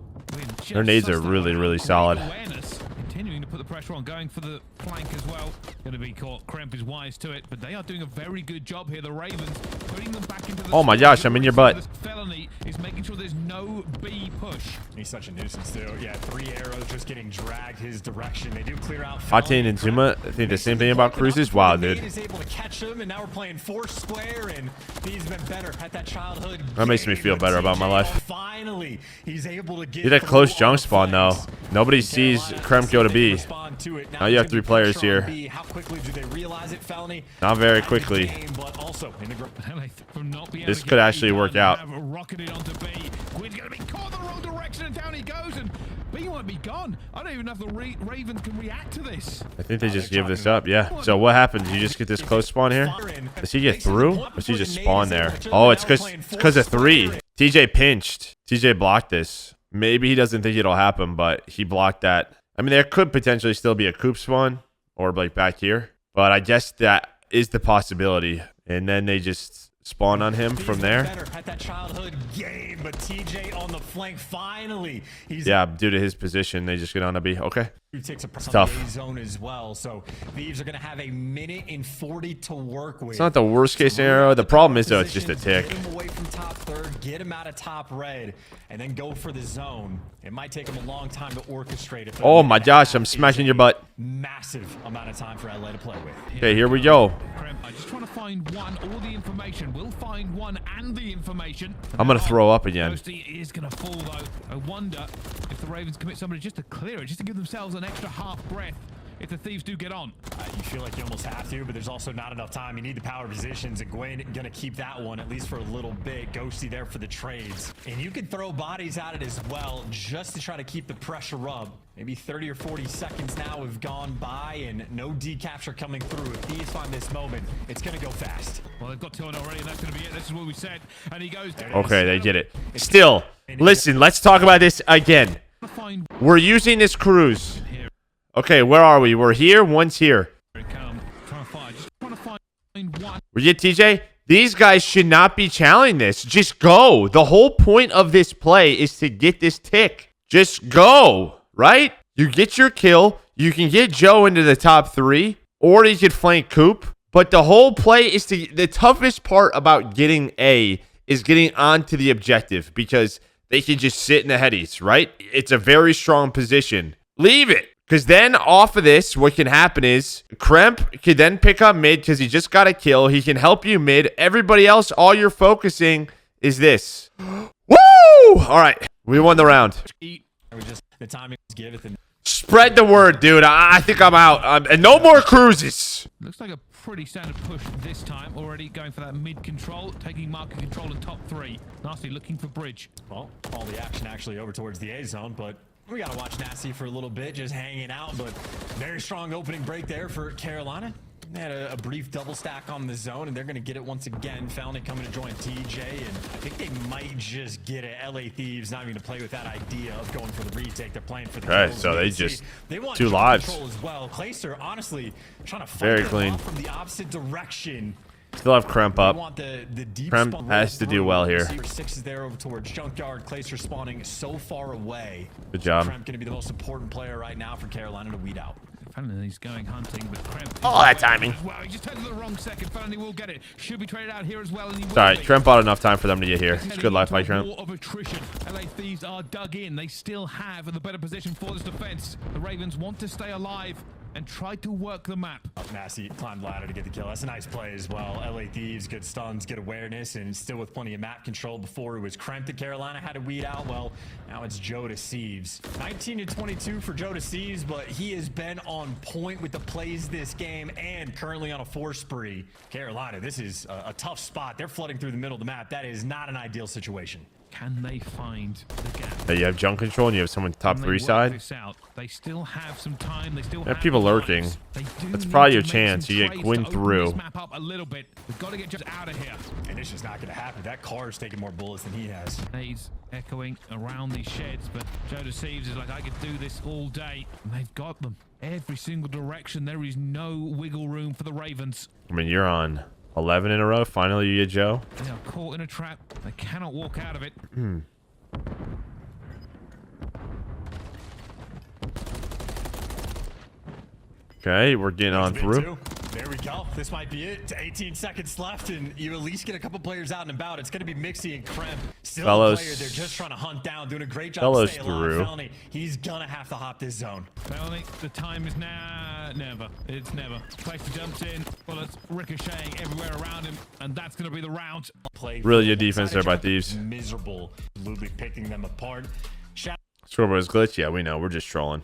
Their nades are really, really solid. Awareness, continuing to put the pressure on, going for the flank as well. Going to be caught. Kremp is wise to it, but they are doing a very good job here. The Ravens putting them back into the. Oh my gosh, I'm in your butt. Felony is making sure there's no B push. He's such a nuisance too. Yeah, 3 arrows just getting dragged his direction. They do clear out. Octane and Zuma, I think the same thing about Cruises. Wow, dude. Is able to catch him, and now we're playing 4 square, and he's been better at that childhood. That makes me feel better about my life. Finally, he's able to get Did a close junk spawn though. Nobody sees Kremp go to B. Now you have 3 players here. How quickly do they realize it, Felony? Not very quickly. But also in the This could actually work out. Rocketed onto B. Quinn's going to be caught in the wrong direction, and down he goes, and B might be gone. I don't even know if the Ravens can react to this. I think they just give this up. Yeah. So what happens? You just get this close spawn here. Does he get through? Or does he just spawn there? Oh, it's because of 3. TJ pinched. TJ blocked this. Maybe he doesn't think it'll happen, but he blocked that. I mean, there could potentially still be a coop spawn or like back here, but I guess that is the possibility. And then they just spawn on him from there. At that childhood game, but TJ on the flank finally. Yeah, due to his position, they just get on a B. Okay. Takes a tough. zone as well, so Thieves are going to have a minute and 40 to work with. It's not the worst case scenario. The problem is though, it's just a tick. Get him away from top third, get him out of top red, and then go for the zone. It might take him a long time to orchestrate it. Oh my gosh, I'm smacking your butt. Massive amount of time for LA to play with. Okay, here we go. I just want to find one, all the information. We'll find one and the information. I'm gonna throw up again. Ghosty is gonna fall though. I wonder if the Ravens commit somebody just to clear it, just to give themselves an extra half breath if the Thieves do get on. You feel like you almost have to, but there's also not enough time. You need the power positions, and Gwen gonna keep that one at least for a little bit. Ghosty there for the trades, and you can throw bodies at it as well just to try to keep the pressure up. Maybe 30 or 40 seconds now have gone by, and no decapture coming through. If Thieves find this moment, it's gonna go fast. Well, they've got 2 on already, and that's gonna be it. This is what we said, and he goes down. Okay, they get it. Still, listen, let's talk about this again. We're using this cruise. Okay, where are we? We're here. One's here. We get TJ. These guys should not be challenging this. Just go. The whole point of this play is to get this tick. Just go, right? You get your kill. You can get Joe into the top 3, or you could flank Coop. But the whole play is to... The toughest part about getting A is getting onto the objective, because they can just sit in the headies, right? It's a very strong position. Leave it. Because then off of this, what can happen is Kremp can then pick up mid because he just got a kill. He can help you mid. Everybody else, all you're focusing is this. Woo! All right. We won the round. The timing was given. Spread the word, dude. I think I'm out. And no more cruises. Looks like a pretty standard push this time. Already going for that mid control, taking market control in top 3. Nasty looking for bridge. Well, all the action actually over towards the A zone, but we got to watch Nasty for a little bit, just hanging out. But very strong opening break there for Carolina. They had a brief double stack on the zone, and they're going to get it once again. Felony coming to join TJ, and I think they might just get it. LA Thieves not even to play with that idea of going for the retake. They're playing for the kills. kills. So they just they want 2 lives. As well. Clayster, honestly, trying to fight very clean from the opposite direction. Still have Kremp up. Kremp has to do well here. 6 is there over towards Junkyard. Clayster spawning so far away. Good job. Kremp going to be the most important player right now for Carolina to weed out. Felony, he's going hunting, but Kremp. Oh, that timing. Well, he just turns to the wrong second. Felony will get it. Should be traded out here as well. Sorry, Kremp bought enough time for them to get here. It's good life by Kremp. War of attrition. LA Thieves are dug in. They still have the better position for this defense. The Ravens want to stay alive. and tried to work the map. Nasty climbed ladder to get the kill. That's a nice play as well. LA Thieves, good stuns, good awareness, and still with plenty of map control. Before it was Kremp that Carolina had to weed out. Well, now it's Joe Thieves. 19-22 for Joe Thieves, but he has been on point with the plays this game and currently on a 4 spree. Carolina, this is a tough spot. They're flooding through the middle of the map. That is not an ideal situation. Can they find the gap? Hey, you have junk control and you have someone top 3 side. They still have some time. They still have people lurking. That's probably your chance. You get Gwyn through. Map up a little bit. We've got to get just out of here. And it's just not going to happen. That car is taking more bullets than he has. He's echoing around these sheds, but Joe Thieves is like, I could do this all day. And they've got them. Every single direction. There is no wiggle room for the Ravens. I mean, you're on 11 in a row. Finally, you get Joe. They are caught in a trap. They cannot walk out of it. Okay, we're getting on through. There we go. This might be it. 18 seconds left, and you at least get a couple players out and about. It's going to be Mixie and Kremp. Still a player they're just trying to hunt down, doing a great job to stay alive. Felony, he's going to have to hop this zone. Felony, the time is now. Never. It's never. Place jumps in. Bullets ricocheting everywhere around him, and that's going to be the round. Really good defense there by Thieves. Miserable. Lubly picking them apart. Scoreboard is glitch. Yeah, we know. We're just trolling.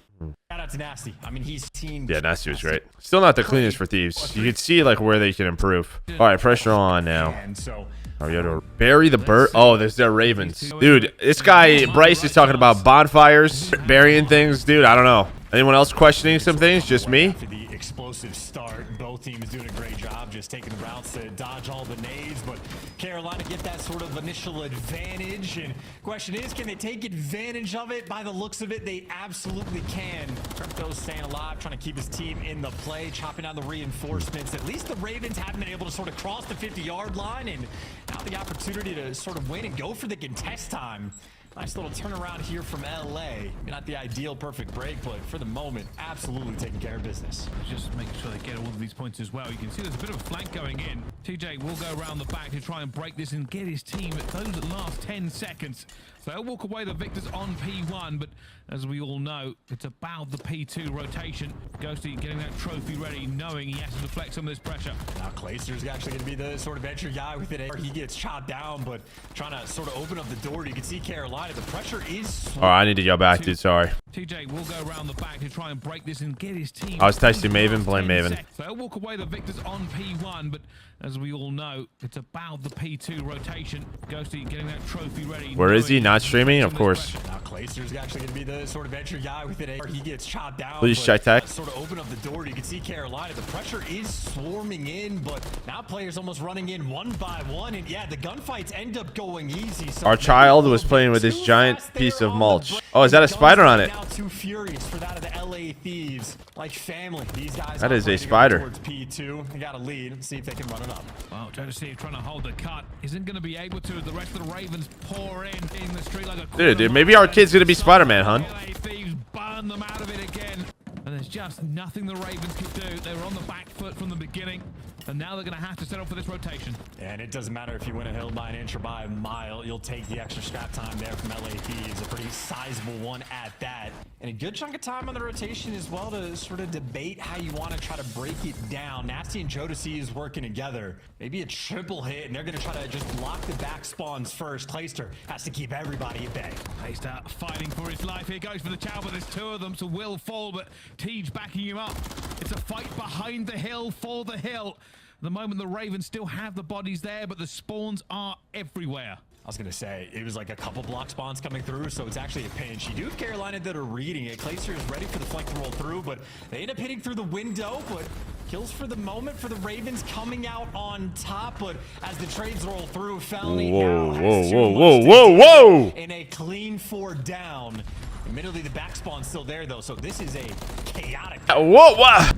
Shout out to Nasty. I mean, he's seen. Yeah, Nasty was great. Still not the cleanest for Thieves. You can see like where they can improve. All right, pressure on now. And so to bury the bird. Oh, there's their Ravens. Dude, this guy, Bryce, is talking about bonfires, burying things. Dude, I don't know. Anyone else questioning some things? Just me? After the explosive start, both teams doing a great job just taking the routes to dodge all the nades, but Carolina get that sort of initial advantage. And question is, can they take advantage of it? By the looks of it, they absolutely can. Crypto's staying alive, trying to keep his team in the play, chopping down the reinforcements. At least the Ravens haven't been able to sort of cross the 50-yard line, and now the opportunity to sort of win and go for the contest time. Nice little turnaround here from LA. Not the ideal perfect break, but for the moment, absolutely taking care of business. Just making sure they get all of these points as well. You can see there's a bit of a flank going in. TJ will go around the back to try and break this and get his team at those last 10 seconds. So they'll walk away the victors on P1, but as we all know, it's about the P2 rotation. Ghosty getting that trophy ready, knowing he has to deflect some of this pressure. Now Clayster's actually going to be the sort of entry guy with it. He gets shot down, but trying to sort of open up the door. You can see Carolina. The pressure is... All right, I need to go back, dude. Sorry. TJ will go around the back to try and break this and get his team. I was texting Maven. Blame Maven. So they'll walk away the victors on P1, but as we all know, it's about the P2 rotation. Ghosty getting that trophy ready. Where is he? Not streaming? Of course. Now Clayster's actually going to be the sort of entry guy with it. He gets shot down. Please check tech. Sort of open up the door. You can see Carolina. The pressure is swarming in, but now players almost running in one by one. And yeah, the gunfights end up going easy. So our child was playing with this giant piece of mulch. Oh, is that a spider on it? Now too furious for that of the LA Thieves. Like family. These guys. That is a spider. Towards P2. They got a lead. Let's see if they can run it up. Well, Joe Thieves trying to hold the cut. Isn't going to be able to. The rest of the Ravens pour in the street like a dude, maybe our kid's going to be Spider-Man, hun. LA Thieves burn them out of it again. And there's just nothing the Ravens could do. They were on the back foot from the beginning. And now they're going to have to settle for this rotation. And it doesn't matter if you win a hill by an inch or by a mile. You'll take the extra scrap time there from LA Thieves. A pretty sizable one at that. And a good chunk of time on the rotation as well to sort of debate how you want to try to break it down. Nasty and Jodeci working together. Maybe a triple hit, and they're going to try to just block the back spawns first. Clayster has to keep everybody at bay. Clayster fighting for his life. Here goes for the chow, but there's two of them, so will fall, but Tej backing him up. It's a fight behind the hill for the hill. At the moment, the Ravens still have the bodies there, but the spawns are everywhere. I was going to say, it was like a couple block spawns coming through, so it's actually a pinch. You do have Carolina that are reading it. Clayster is ready for the flank to roll through, but they end up hitting through the window, but kills for the moment for the Ravens coming out on top, but as the trades roll through, Felony now has whoa! In a clean 4 down. Admittedly, the back spawn's still there, though, so this is a chaotic... Whoa!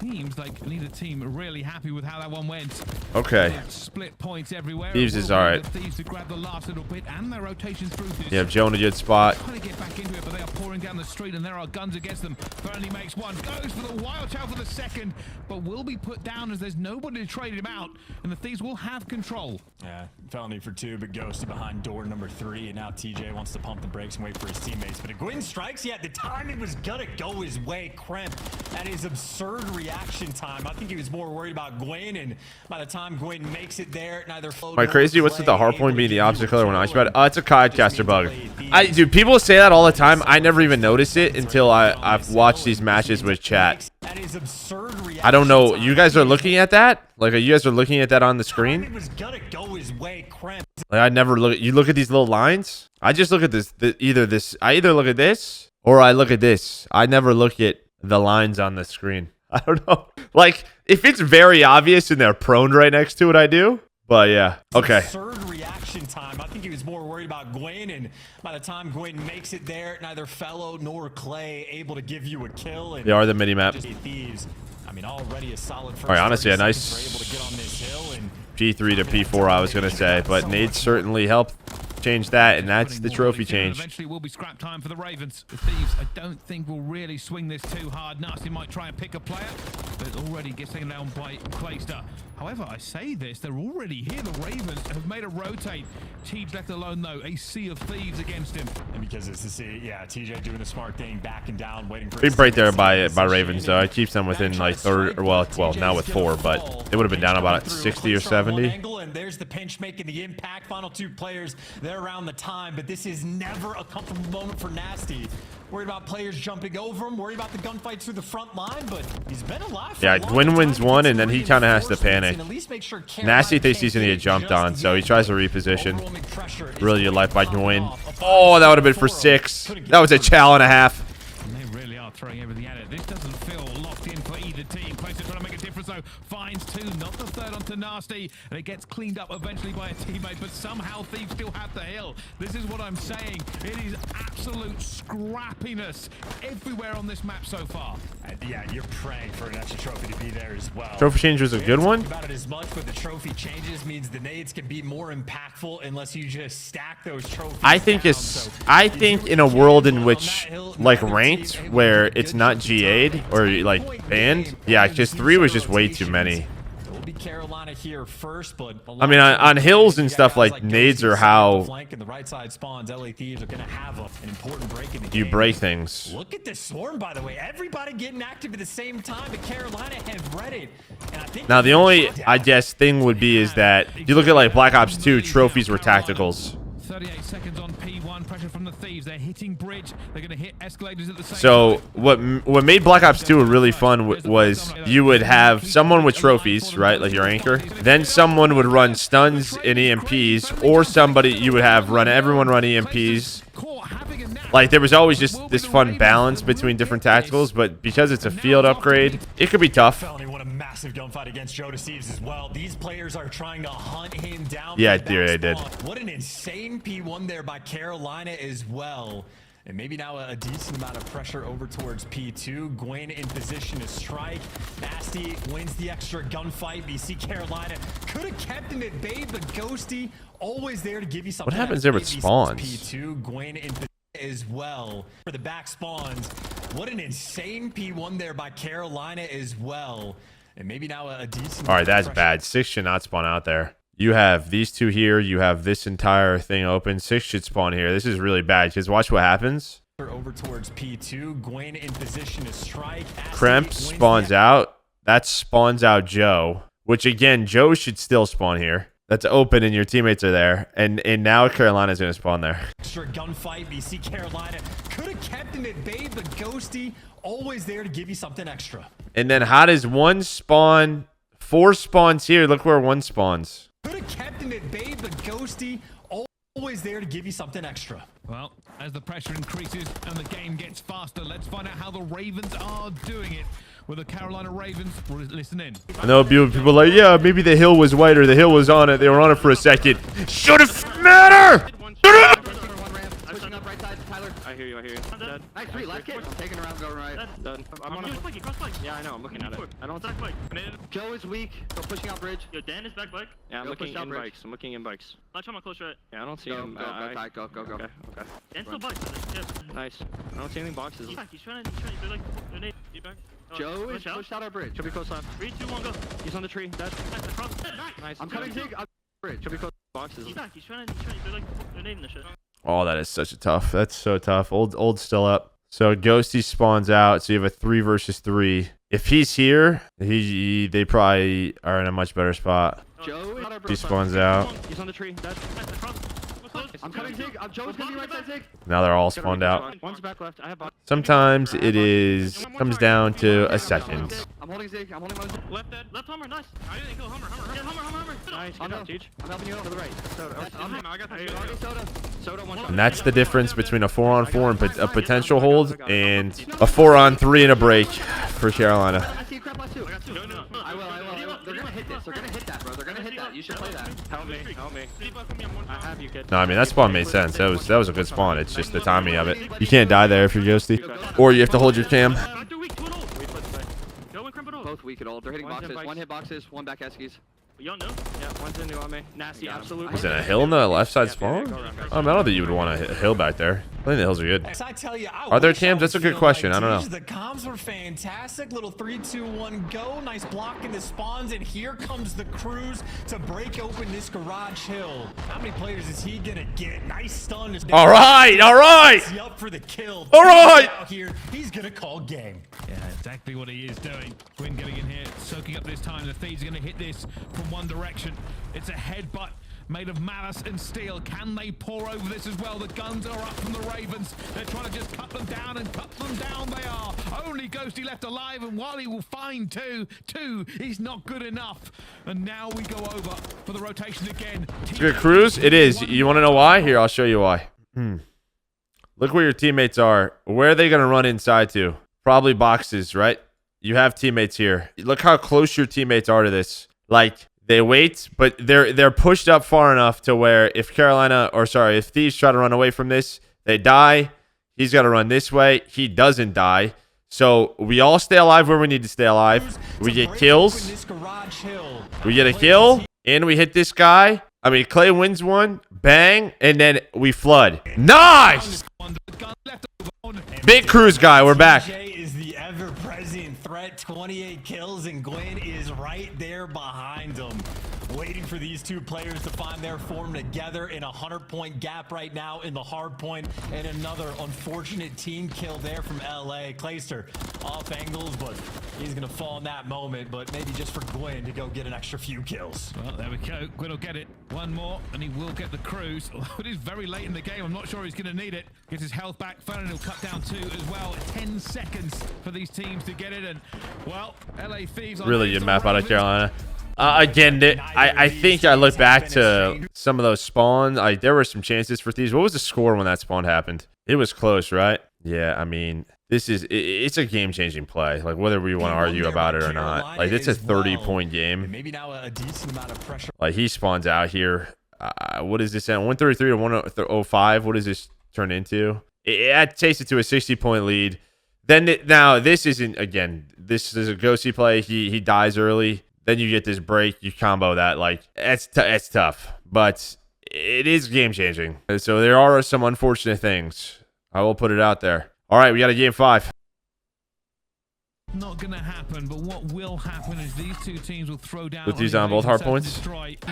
seems like neither team are really happy with how that one went. Okay. Split points everywhere. Thieves is all right. Thieves to grab the last little bit and their rotation through this. You have Joe in a good spot. Trying to get back into it, but they are pouring down the street and there are guns against them. Burnley makes one, goes for the wild child for the second, but will be put down as there's nobody to trade him out, and the Thieves will have control. Yeah, felony for 2, but Ghosty behind door number 3, and now TJ wants to pump the brakes and wait for his teammates. But if Gwyn strikes, yeah, the timing was gonna go his way. Kremp at his absurd reaction time. I think he was more worried about Gwyn, and by the time Gwyn makes it there, neither flow. Am I crazy? What's with the hardpoint being the opposite color when I shoot it? Oh, it's a codcaster bug. Dude, people say that all the time. I never even notice it until I've watched these matches with chat. I don't know. You guys are looking at that? Like, you guys are looking at that on the screen? Like, I never look. You look at these little lines. I just look at this. I either look at this or I look at this. I never look at the lines on the screen. I don't know. Like, if it's very obvious and they're prone right next to it, I do. But yeah. Okay. Absurd reaction time. I think he was more worried about Gwyn, and by the time Gwyn makes it there, neither Fellow nor Clay able to give you a kill. And they are the mini map. Thieves. I mean, already a solid first. All right, honestly, a nice P3 to P4, I was gonna say, but nades certainly helped change that, and that's the trophy change. Eventually will be scrap time for the Ravens. The Thieves, I don't think will really swing this too hard. Nasty might try and pick a player, but already gets taken down by Clayster. However, I say this, they're already here. The Ravens have made a rotate. Teej left alone, though. A sea of Thieves against him. And because it's the sea, yeah, TJ doing the smart thing, backing down, waiting for... Big break there by Ravens, though. It keeps them within, like, third, or well, now with 4, but they would have been down about 60 or 70. And there's the pinch making the impact. Final 2 players, they're around the time, but this is never a comfortable moment for Nasty. Worried about players jumping over him, worried about the gunfights through the front line, but he's been alive for a long Gwyn wins one, and then he kind of has to panic. Sure Nasty thinks he's going to get jumped on, so he tries to reposition. Really good life by Gwyn. Oh, that would have been for 6. That was a chow and a half. And they really are throwing everything at it. This doesn't feel locked in for either team. Clayster trying to make a difference, though. Finds 2, not the third onto Nasty. And it gets cleaned up eventually by a teammate, but somehow Thieves still have the hill. This is what I'm saying. It is absolute scrappiness everywhere on this map so far. Yeah, you're praying for an extra trophy to be there as well. Trophy change was a good one. About it as much, but the trophy changes means the nades can be more impactful unless you just stack those trophies. I think in a world in which, like, ranked, where it's not GA'd or like banned, yeah, just 3 was just way too many. Carolina here first, but I mean, on hills and stuff, like nades are how the right side spawns. LA Thieves are going to have an important break in the you game. break things. Look at this swarm, by the way. Everybody getting active at the same time, but Carolina have read it. And I think now the only, I guess, thing would be is that if you look at like Black Ops 2, trophies were tacticals. 38 seconds on P1, pressure from the Thieves. They're hitting bridge. They're going to hit escalators at the same so time. what made Black Ops 2 really fun was you would have someone with trophies, right, like your anchor. Then someone would run stuns and EMPs, or somebody you would have everyone run EMPs. Like, there was always just this fun balance between different tacticals, but because it's a field upgrade, it could be tough. What a massive gunfight against Joe Deceives as well. These players are trying to hunt him down. Yeah, they did. What an insane P1 there by Carolina as well. And maybe now a decent amount of pressure over towards P2. Gwyn in position to strike. Nasty wins the extra gunfight. BC Carolina could have kept him at bay, but Ghosty always there to give you something. What happens there with spawns? P2, Gwyn in position as well for the back spawns. What an insane P1 there by Carolina as well. And maybe now a decent. All right, that's bad. 6 should not spawn out there. You have these 2 here. You have this entire thing open. 6 should spawn here. This is really bad because watch what happens. Over towards P2. Gwyn in position to strike. Kremp spawns out. That spawns out Joe, which again, Joe should still spawn here. That's open and your teammates are there. And now Carolina's going to spawn there. Extra gunfight. BC Carolina could have kept him at bay, but Ghosty always there to give you something extra. And then how does 1 spawn? 4 spawns here. Look where 1 spawns. Could have kept him at bay, but Ghosty always there to give you something extra. Well, as the pressure increases and the game gets faster, let's find out how the Ravens are doing it. With the Carolina Ravens, listen in. I know people are like, yeah, maybe the hill was white or the hill was on it. They were on it for a second. Should have matter. I hear you. Dead. Nice 3, left kid. Taking around, go right. Dead. I'm on a flank. Yeah, I know. I'm looking at it. I don't see. Joe is weak. Go pushing out bridge. Yo, Dan is back bike. Yeah, I'm Go looking push out in bridge. bikes. I'm looking in bikes. Latch on my close right. Yeah, I don't see Go, him. go. Okay. Dan's still bike. Yeah. Nice. I don't see any boxes. He's back. He's trying to. They're like. They're nade. He's back. Joe is pushed out our bridge. Should be close left. 3, 2, 1, go. He's on the tree. Dead. Nice, across. Nice. I'm coming Zig. Up bridge. Should be close boxes. He's back. He's trying to. They're like. They're nading the shit. Oh, that is such a tough. That's so tough. Old still up. So Ghosty spawns out. So you have a 3 versus 3. If he's here, they probably are in a much better spot. Joe is He spawns out. He's on the tree. Dead. Nice, across. I'm coming Zig. Joe's gonna be right side Zig. Now they're all spawned out. One's back left. I have box. Sometimes it comes down to a second. I'm holding Zig. I'm holding my Zig. Left dead. Left Hummer. Nice. I didn't kill Hummer. Yeah, Hummer. Nice. Good job, Teach. I'm helping you out to the right. I got Already soda. Soda one shot. And that's the difference between a 4-on-4 and a potential hold and a 4-on-3 and a break for Carolina. I see a crap last 2. No. I will. They're gonna hit this. They're gonna hit that, bro. They're gonna hit that. You should play that. Help me. I have you, kid. No, I mean, that spawn made sense. That was a good spawn. It's just the timing of it. You can't die there if you're Ghosty. Or you have to hold your cam. They're weak. 2 and old. Go and crimp it old. Both weak at all. They're hitting One's in boxes. bikes. 1 hit boxes. 1 back eskies. Y'all know? Yeah, one's in new on me. Nasty, absolutely. Is it a hill in the left side spawn? I don't think you would want a hill back there. I think the hills are good. I tell you, Are there cams? That's a good question. I don't know. The comms were fantastic. Little 3, 2, 1, go. Nice block in the spawns, and here comes the cruise to break open this garage hill. How many players is he gonna get? Nice stun. All right. Is he up for the kill? All right. Out here, he's gonna call game. Yeah, exactly what he is doing. Gwyn getting in here, soaking up this time. The Thieves are going to hit this from one direction. It's a headbutt made of malice and steel. Can they pour over this as well? The guns are up from the Ravens. They're trying to just cut them down, and cut them down they are. Only Ghosty left alive, and while he will find two, he's not good enough. And now we go over for the rotation again. Good cruise. It is. You want to know why? Here, I'll show you why. Look where your teammates are. Where are they going to run inside to? Probably boxes, right? You have teammates here. Look how close your teammates are to this. Like, they wait, but they're pushed up far enough to where if if Thieves try to run away from this, they die. He's got to run this way. He doesn't die. So we all stay alive where we need to stay alive. We get kills. We get a kill, and we hit this guy. I mean, Clay wins one. Bang, and then we flood. Nice! Big cruise guy. We're back. Is the ever-present threat. 28 kills, and Gwyn is right there behind him, waiting for these two players to find their form together in a 100-point gap right now in the hard point, and another unfortunate team kill there from LA. Clayster off angles, but he's gonna fall in that moment, but maybe just for Gwyn to go get an extra few kills. Well, there we go. Gwyn will get it. One more, and he will get the cruise. It is very late in the game. I'm not sure he's going to need it. Gets his health back. Fallon will cut down 2 as well. 10 seconds for these teams to get it. And, well, LA Thieves... Really good map out of Carolina. Again, I think I look back to some of those spawns. There were some chances for Thieves. What was the score when that spawn happened? It was close, right? Yeah, I mean... It's a game-changing play, like whether we want to argue about it or not. Like, it's a 30-point game. Maybe now a decent amount of pressure. Like, he spawns out here. What is this at? 133 to 105. What does this turn into? It takes it to a 60-point lead. Then now this isn't, again, this is a ghosty play. He dies early. Then you get this break. You combo that. Like, it's tough, but it is game-changing. So there are some unfortunate things. I will put it out there. All right, we got a game 5. Not gonna happen, but what will happen is these two teams will throw down With these on both hard points.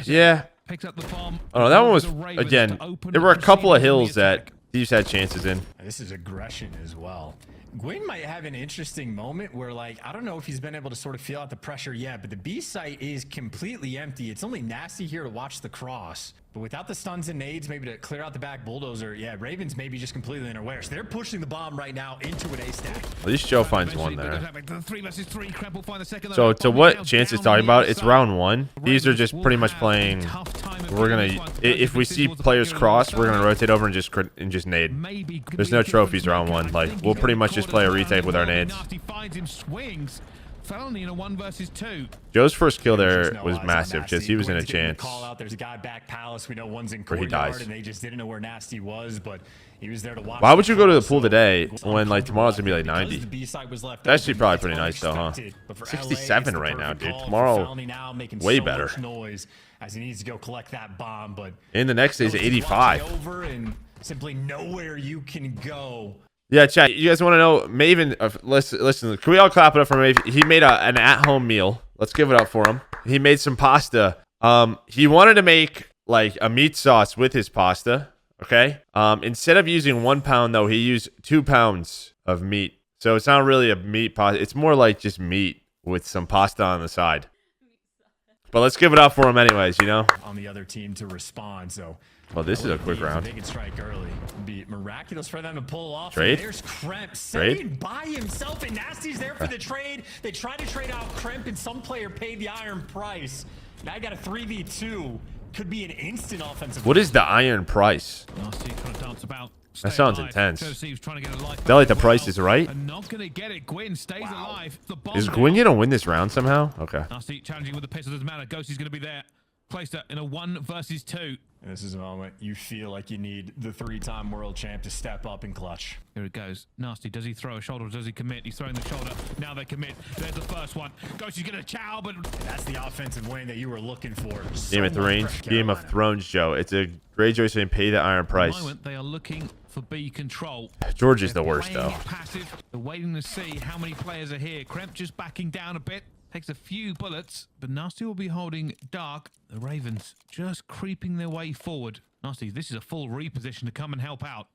Yeah. Picks up the bomb. Oh no, that one was, again, there were a couple of hills that Thieves had chances in. This is aggression as well. Gwyn might have an interesting moment where, like, I don't know if he's been able to sort of feel out the pressure yet, but the B site is completely empty. It's only Nasty here to watch the cross. But without the stuns and nades, maybe to clear out the back bulldozer, yeah, Ravens maybe just completely unaware. So they're pushing the bomb right now into an A stack. At least Joe finds one there. 3 versus 3. Kremp will find the second. So to what Chance is talking about, it's round 1. These are just pretty much playing. We're gonna, if we see players cross, we're gonna rotate over and just nade. There's no trophies round 1. Like, we'll pretty much just play a retake with our nades. Nasty finds him, swings. Felony in a 1 versus 2. Joe's first kill There's there no was eyes on massive Nasty. because he was in a Gwen's getting the chance. Call out. There's a guy back palace. We know one's in Where he courtyard, dies. and they just didn't know where Nasty was, but he was there to watch. Why would you go to the pool So, today it's when like tomorrow's gonna be like because 90? the B side was left That's actually open, probably it's pretty nice though, huh? unexpected. But for LA, 67 it's the right now, perfect dude. call. Tomorrow, Felony now making way so better. much noise as he needs to go collect that bomb, but And the next day's Joe's 85. watching over and simply nowhere you can go. Yeah, chat. You guys want to know Maven? Listen. Can we all clap it up for Maven? He made an at-home meal. Let's give it up for him. He made some pasta. He wanted to make like a meat sauce with his pasta. Okay. Instead of using 1 pound though, he used 2 pounds of meat. So it's not really a meat pasta. It's more like just meat with some pasta on the side. But let's give it up for him anyways. You know. On the other team to respond, so. Well, this is a quick round. They can strike early. It'd be miraculous for them to pull off. Trade? There's Kremp Trade? saved by himself, and Nasty's there for the trade. They tried to trade out Kremp, and some player paid the iron price. Now you got a 3v2. Could be an instant offensive. What is the iron price? Nasty trying to dance about. That sounds alive. intense. Joe Thieves trying to get a life Is that like the back as price well. is right? And not going to get it. Gwyn stays alive. The bomb Is Gwyn gonna win this round somehow? Okay. Nasty challenging with the pistol. Doesn't matter. Ghosty's going to be there. Placed her in a 1 versus 2. And this is a moment you feel like you need the 3-time world champ to step up and clutch. Here it goes. Nasty. Does he throw a shoulder or does he commit? He's throwing the shoulder. Now they commit. There's the first one. Ghosty's going to chow, but That's the offensive win that you were looking for. Game of Thrones. Game of Thrones, Joe. It's a great choice to pay the iron at the price. moment they are looking for B control. George is They're the worst playing though. it passive. They're waiting to see how many players are here. Kremp just backing down a bit. Takes a few bullets, but Nasty will be holding dark. The Ravens just creeping their way forward. Nasty, this is a full reposition to come and help out.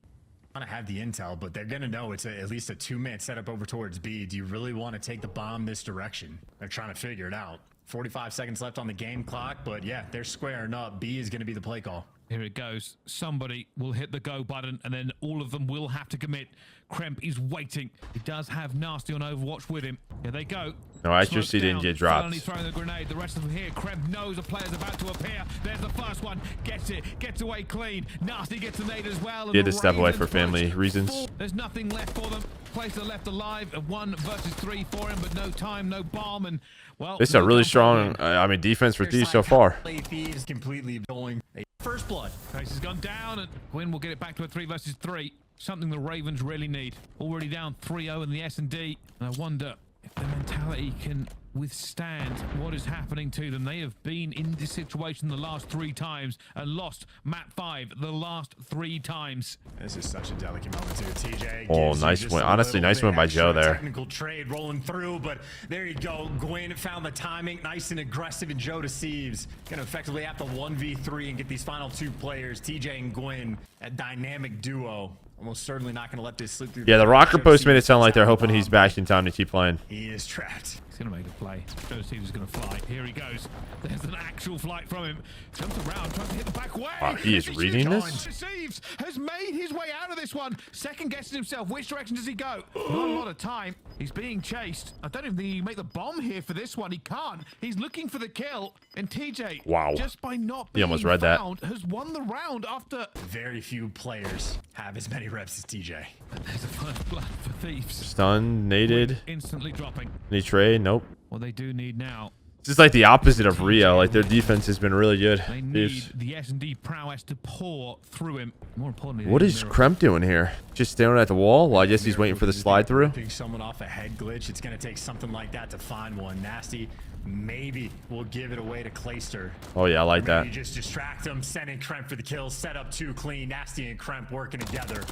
Want to have the intel, but they're gonna know it's at least a 2-minute setup over towards B. Do you really want to take the bomb this direction? They're trying to figure it out. 45 seconds left on the game clock, but yeah, they're squaring up. B is gonna be the play call. Here it goes. Somebody will hit the go button, and then all of them will have to commit. Kremp is waiting. He does have Nasty on Overwatch with him. Here they go. No, accuracy didn't get dropped. Felony throwing the grenade. The rest of them here. Kremp knows a player's about to appear. There's the first one. Gets it. Gets away clean. Nasty gets the nade as well. He had to step away for family reasons. There's nothing left for them. Placer left alive. A 1 versus 3 for him, but no time, no bomb, and well. This is a really strong, I mean, defense for Thieves so far. Thieves completely going first blood. Trace has gone down, and Gwyn will get it back to a 3 versus 3. Something the Ravens really need. Already down 3-0 in the SnD. And I wonder if their mentality can withstand what is happening to them. They have been in this situation the last 3 times and lost map 5 the last 3 times. This is such a delicate moment too. TJ. Oh, gives you nice just win. a Honestly, little nice bit win by extra Joe there. Technical trade rolling through, but there you go. Gwyn found the timing, nice and aggressive, and Joe deceives. Gonna effectively have to 1v3 and get these final 2 players, TJ and Gwyn, a dynamic duo. Almost certainly not gonna let this slip through. Yeah, the rocker Joe post made it Thieves sound like they're out the hoping he's bomb. back in time to keep playing. He is trapped. He's going to make a play. Joe Thieves is going to fly. Here he goes. There's an actual flight from him. Jumps around, tries to hit the back way. Wow, he is reading this? Thieves has made his way out of this one. Second guessing himself. Which direction does he go? Not a lot of time. He's being chased. I don't even think he can make the bomb here for this one. He can't. He's looking for the kill. And TJ, Wow. just by not He being almost read that. found, has won the round after... Very few players have as many reps as TJ. There's a first blood for Thieves. Stunned, naded. Instantly dropping. Any trade? Nope. What they do need now, This is like the opposite of Rio. Like their defense has been really good. they need the SnD prowess to pour through him. More importantly, What they is need Kremp doing here? Just staring at the wall? Well, I guess he's waiting for the slide through. Picking someone off a head glitch. It's gonna take something like that to find one. Nasty maybe will give it away to Clayster. Oh yeah, I like Maybe that. just distract him, sending Kremp for the kill. Set up 2 clean. Nasty and Kremp working together.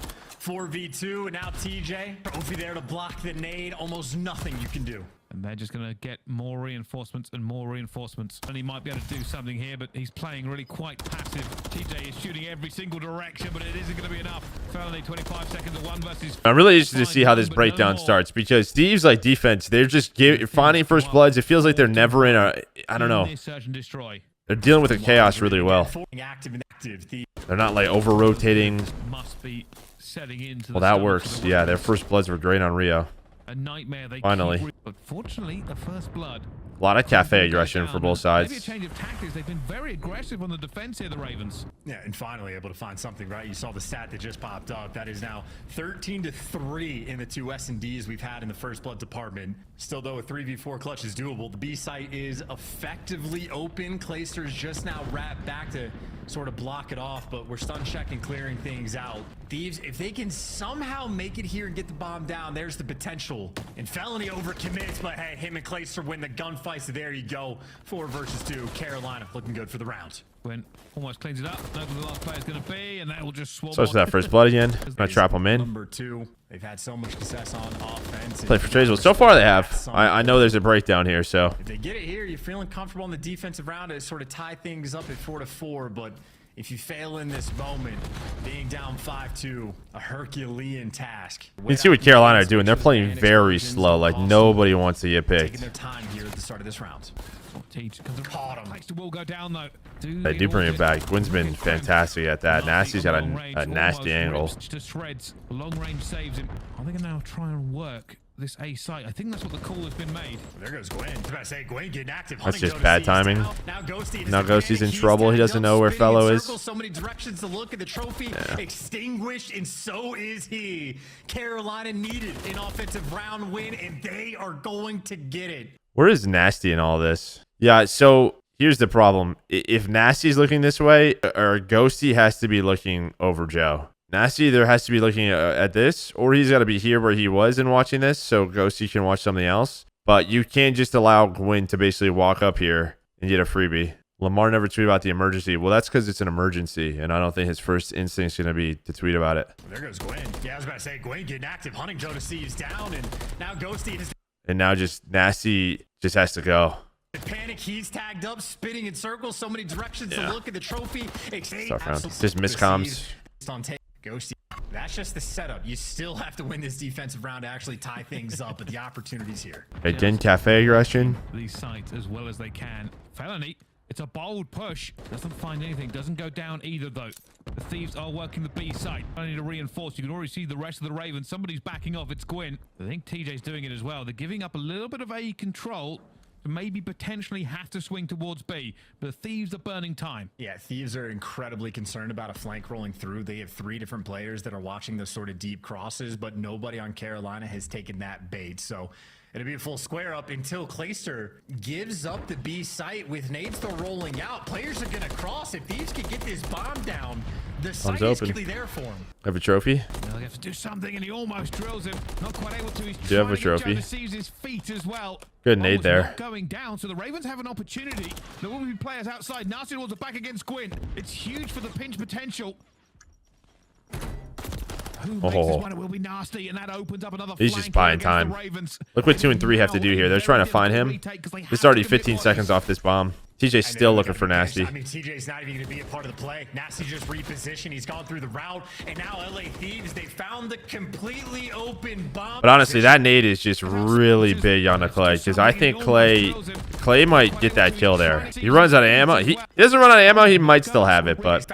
4v2, and now TJ. Trophy there to block the nade. Almost nothing you can do. And they're just going to get more reinforcements and more reinforcements. And he might be able to do something here, but he's playing really quite passive. TJ is shooting every single direction, but it isn't going to be enough. Felony 25 seconds at 1 versus... I'm really interested to see how this breakdown starts because Thieves like defense, they're just finding first bloods. It feels like they're never in a, I don't know. Search and destroy. They're dealing with the chaos really well. Active and active. They're not like over rotating. Must be setting into Well, the that stomach works. of the Yeah, their Ravens. first bloods were great on Rio. A nightmare they Finally. keep... But fortunately, the first blood A lot of cafe aggression for both Maybe a sides. change of tactics. They've been very aggressive on the defense here, the Ravens. Yeah, and finally able to find something, right? You saw the stat that just popped up. That is now 13-3 in the 2 SnDs we've had in the first blood department. Still, though, a 3v4 clutch is doable. The B site is effectively open. Clayster's just now wrapped back to sort of block it off, but we're stun checking, clearing things out. Thieves, if they can somehow make it here and get the bomb down, there's the potential. And Felony overcommits, but hey, him and Clayster win the gunfight, so there you go. 4 versus 2. Carolina looking good for the round. When almost cleans it up, knows where the last player's going to be, and that will just swap. So to that first blood again. Gonna trap them in. Number 2. They've had so much success on offense. Play for trades. Well, so far they have. I know there's a breakdown here, so. If they get it here, you're feeling comfortable in the defensive round to sort of tie things up at 4-4, but if you fail in this moment, being down 5-2, a Herculean task. You can see what Carolina are doing. They're playing very slow. Like nobody wants to get Taking picked. their time here at the start of this round. Caught him. Clayster will go down though. They do bring it back. Gwynn's been fantastic at that. Nasty's got a nasty angle. To shreds. Long range saves him. Are they going to now try and work this A site? I think that's what the call has been made. There goes Gwyn. I was about to say, Gwyn getting active. That's Hunting just bad Thieves timing. Now Ghosty. Now Ghosty's in trouble. He doesn't know where Fellow is. So many directions to look at the trophy. Extinguished, and so is he. Carolina needed an offensive round win, and they are going to get it. Where is Nasty in all this? Yeah, so here's the problem. If Nasty's looking this way, or Ghosty has to be looking over Joe. Nasty either has to be looking at this, or he's got to be here where he was and watching this, so Ghosty can watch something else. But you can't just allow Gwyn to basically walk up here and get a freebie. Lamar never tweeted about the emergency. Well, that's because it's an emergency, and I don't think his first instinct's going to be to tweet about it. There goes Gwyn. Yeah, I was about to say, Gwyn getting active. Hunting Joe to Thieves down, and now Ghosty is... And now just Nasty just has to go. Panic, he's tagged up, spinning in circles, so many directions to look at the trophy. Start round. Just miscoms. Ghosty. That's just the setup. You still have to win this defensive round to actually tie things up, but the opportunity's here. Again, cafe aggression. These sites as well as they can. Felony, it's a bold push. Doesn't find anything. Doesn't go down either, though. The Thieves are working the B site. I need to reinforce. You can already see the rest of the Ravens. Somebody's backing off. It's Gwyn. I think TJ's doing it as well. They're giving up a little bit of A control. Maybe potentially have to swing towards B, but the Thieves are burning time. Yeah, Thieves are incredibly concerned about a flank rolling through. They have 3 different players that are watching those sort of deep crosses, but nobody on Carolina has taken that bait. So it'll be a full square up until Clayster gives up the B site with nades still rolling out. Players are going to cross. If Thieves can get this bomb down, the site is clearly there for him. Have a trophy? They'll have to do something, and he almost drills him. Not quite able to. He's Do you have a trophy? His feet as well. Good nade there. Not going down, so the Ravens have an opportunity. There will be players outside. Nasty towards the back against Gwyn. It's huge for the pinch potential. Who makes this one? It will be Nasty, and that opens up another. He's just buying time. Look what 2 and 3 have to do here. They're trying to find him. It's already 15 seconds off this bomb. TJ's still looking for Nasty. I mean, TJ's not even going to be a part of the play. Nasty just repositioned. He's gone through the route, and now LA Thieves, they found the completely open bomb. But honestly, that nade is just really big on the Clay, because I think Clay might get that kill there. He runs out of ammo. He doesn't run out of ammo. He might still have it, but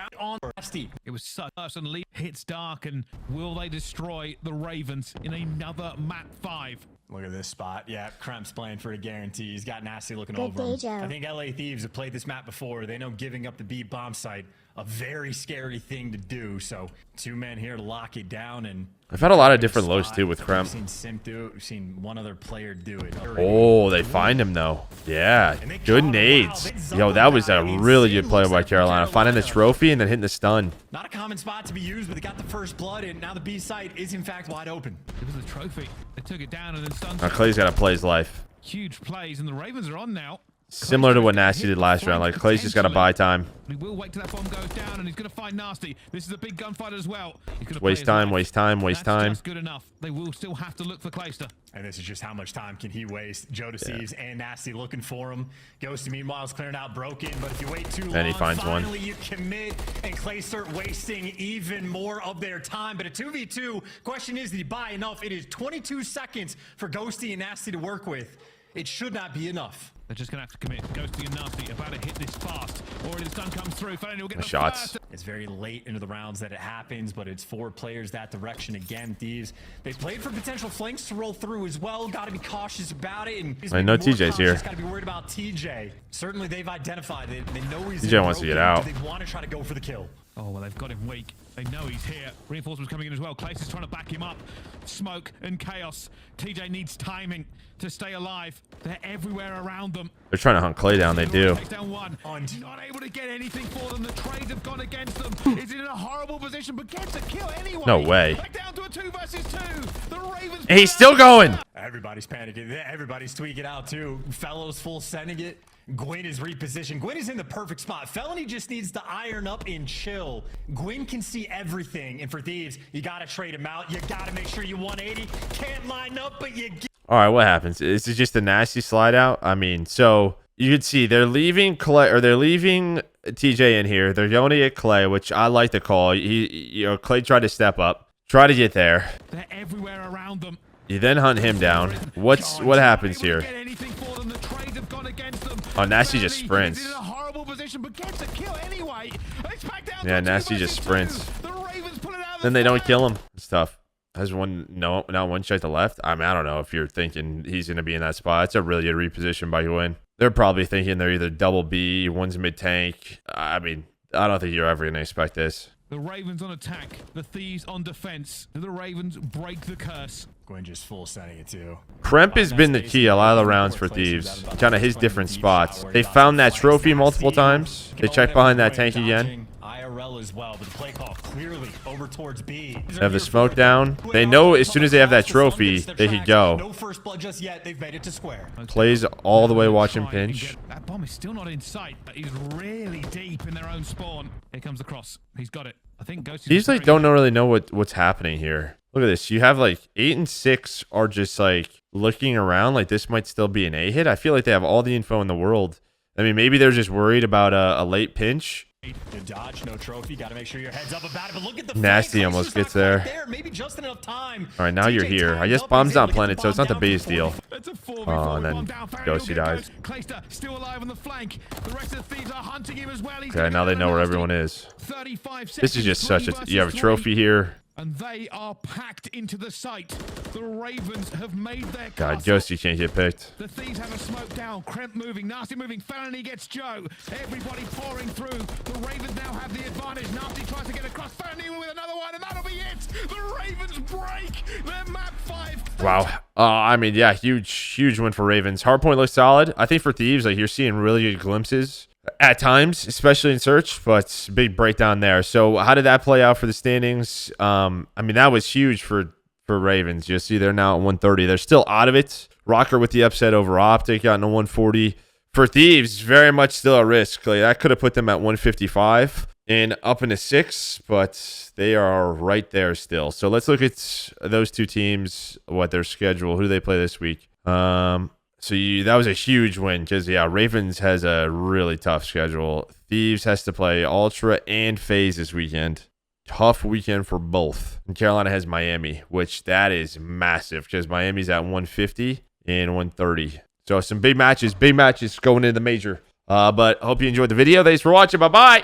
it was such and hits dark, and will they destroy the Ravens in another map 5? Look at this spot. Yeah, Kremp's playing for a guarantee. He's got Nasty looking over him. I think LA Thieves have played this map before. They know giving up the B bomb site a very scary thing to do. So 2 men here to lock it down, and I've had a lot of different looks too with Kremp. We've seen Sim do it. We've seen one other player do it. Oh, they find him though. Yeah, good nades. Yo, that was a really good play by Carolina. Finding the trophy and then hitting the stun. Not a common spot to be used, but they got the first blood, and now the B site is in fact wide open. It was a trophy. They took it down and then stunned. Now Clay's got to play his life. Huge plays, and the Ravens are on now. Similar to what Nasty did last round. Like Clay's just got to buy time. He will wait till that bomb goes down, and he's going to find Nasty. This is a big gunfight as well. Waste time, waste time, waste time. That's good enough. They will still have to look for Clayster. And this is just how much time can he waste. Joe Deceives and Nasty looking for him. Ghosty meanwhile is clearing out Broken, but if you wait too long, and he finds finally you commit, and Clayster wasting even more of their time. But a 2v2, question is, did he buy enough? It is 22 seconds for Ghosty and Nasty to work with. It should not be enough. They're just going to have to commit. Ghosty and Nasty about to hit this fast. Or Already the stun comes through. Felony will get the Shots. first. It's very late into the rounds that it happens, but it's 4 players that direction again. Thieves, they played for potential flanks to roll through as well. Got to be cautious about it. And I know TJ's here. Got to be worried about TJ. Certainly, they've identified it. They know he's TJ wants to get out. They want to try to go for the kill. Oh, well, they've got him weak. They know he's here. Reinforcements coming in as well. Clace is trying to back him up. Smoke and chaos. TJ needs timing to stay alive. They're everywhere around them. They're trying to hunt Clay down. They do. Takes down one. Not able to get anything for them. The trades have gone against them. Is in a horrible position, but gets a kill anyway. No way. Back down to a 2 versus 2. The Ravens. He's still going. Everybody's panicking. Everybody's tweaking out too. Fellows full sending it. Gwyn is repositioned. Gwyn is in the perfect spot. Felony just needs to iron up and chill. Gwyn can see everything. And for Thieves, you got to trade him out. You got to make sure you 180. Can't line up, but you get. All right, what happens? Is it just a nasty slide out? I mean, so you could see they're leaving Clay, or they're leaving TJ in here. They're going to get Clay, which I like to call. Clay tried to step up, try to get there. They're everywhere around them. You then hunt him down. What happens here? Oh, Nasty just sprints. Yeah, Nasty just sprints. Then they don't kill him. It's tough. Has one one shot to left. I mean, I don't know if you're thinking he's going to be in that spot. It's a really good reposition by Gwyn. They're probably thinking they're either double B, one's mid tank. I mean, I don't think you're ever going to expect this. The Ravens on attack, the Thieves on defense. Do the Ravens break the curse? Gwyn just full sending it too. Kremp has been the key a lot of the rounds for Thieves. Kind of his different spots. They found that trophy multiple times. They check behind that tank again. IRL as well, but the play call clearly over towards B. They have the smoke down. They know as soon as they have that trophy, they could go. No first blood just yet. They've made it to square. Plays all the way watching pinch. That bomb is still not in sight. He's really deep in their own spawn. Here comes the cross. He's got it. I think Ghost. These like don't really know what's happening here. Look at this. You have like 8 and 6 are just like looking around like this might still be an A hit. I feel like they have all the info in the world. I mean, maybe they're just worried about a late pinch. Good dodge, no trophy. Got to make sure your head's up about it. But look at the Nasty almost gets there. Maybe just enough time. All right, now you're here. I guess bomb's not planted, so it's not the biggest deal. Oh, and then Ghosty dies. Still alive on the flank. The rest of the Thieves are hunting him as well. Okay, now they know where everyone is. This is just such a... You have a trophy here. And they are packed into the site. The Ravens have made their God, castle. Ghosty can't get picked. The Thieves have a smoke down. Kremp moving. Nasty moving. Felony gets Joe. Everybody pouring through. The Ravens now have the advantage. Nasty tries to get across. Felony with another one, and that'll be it. The Ravens break. They're map 5. Wow. I mean, yeah, huge win for Ravens. Hardpoint looks solid. I think for Thieves, like you're seeing really good glimpses at times, especially in search, but big breakdown there. So how did that play out for the standings? I mean, that was huge for Ravens. You'll see they're now at 130. They're still out of it. Rocker with the upset over Optic got into 140. For Thieves, very much still a risk. Like, that could have put them at 155 and up into 6, but they are right there still. So let's look at those two teams, what their schedule, who they play this week. So that was a huge win because, yeah, Ravens has a really tough schedule. Thieves has to play Ultra and FaZe this weekend. Tough weekend for both. And Carolina has Miami, which that is massive because Miami's at 150 and 130. So some big matches going into the major. But hope you enjoyed the video. Thanks for watching. Bye-bye.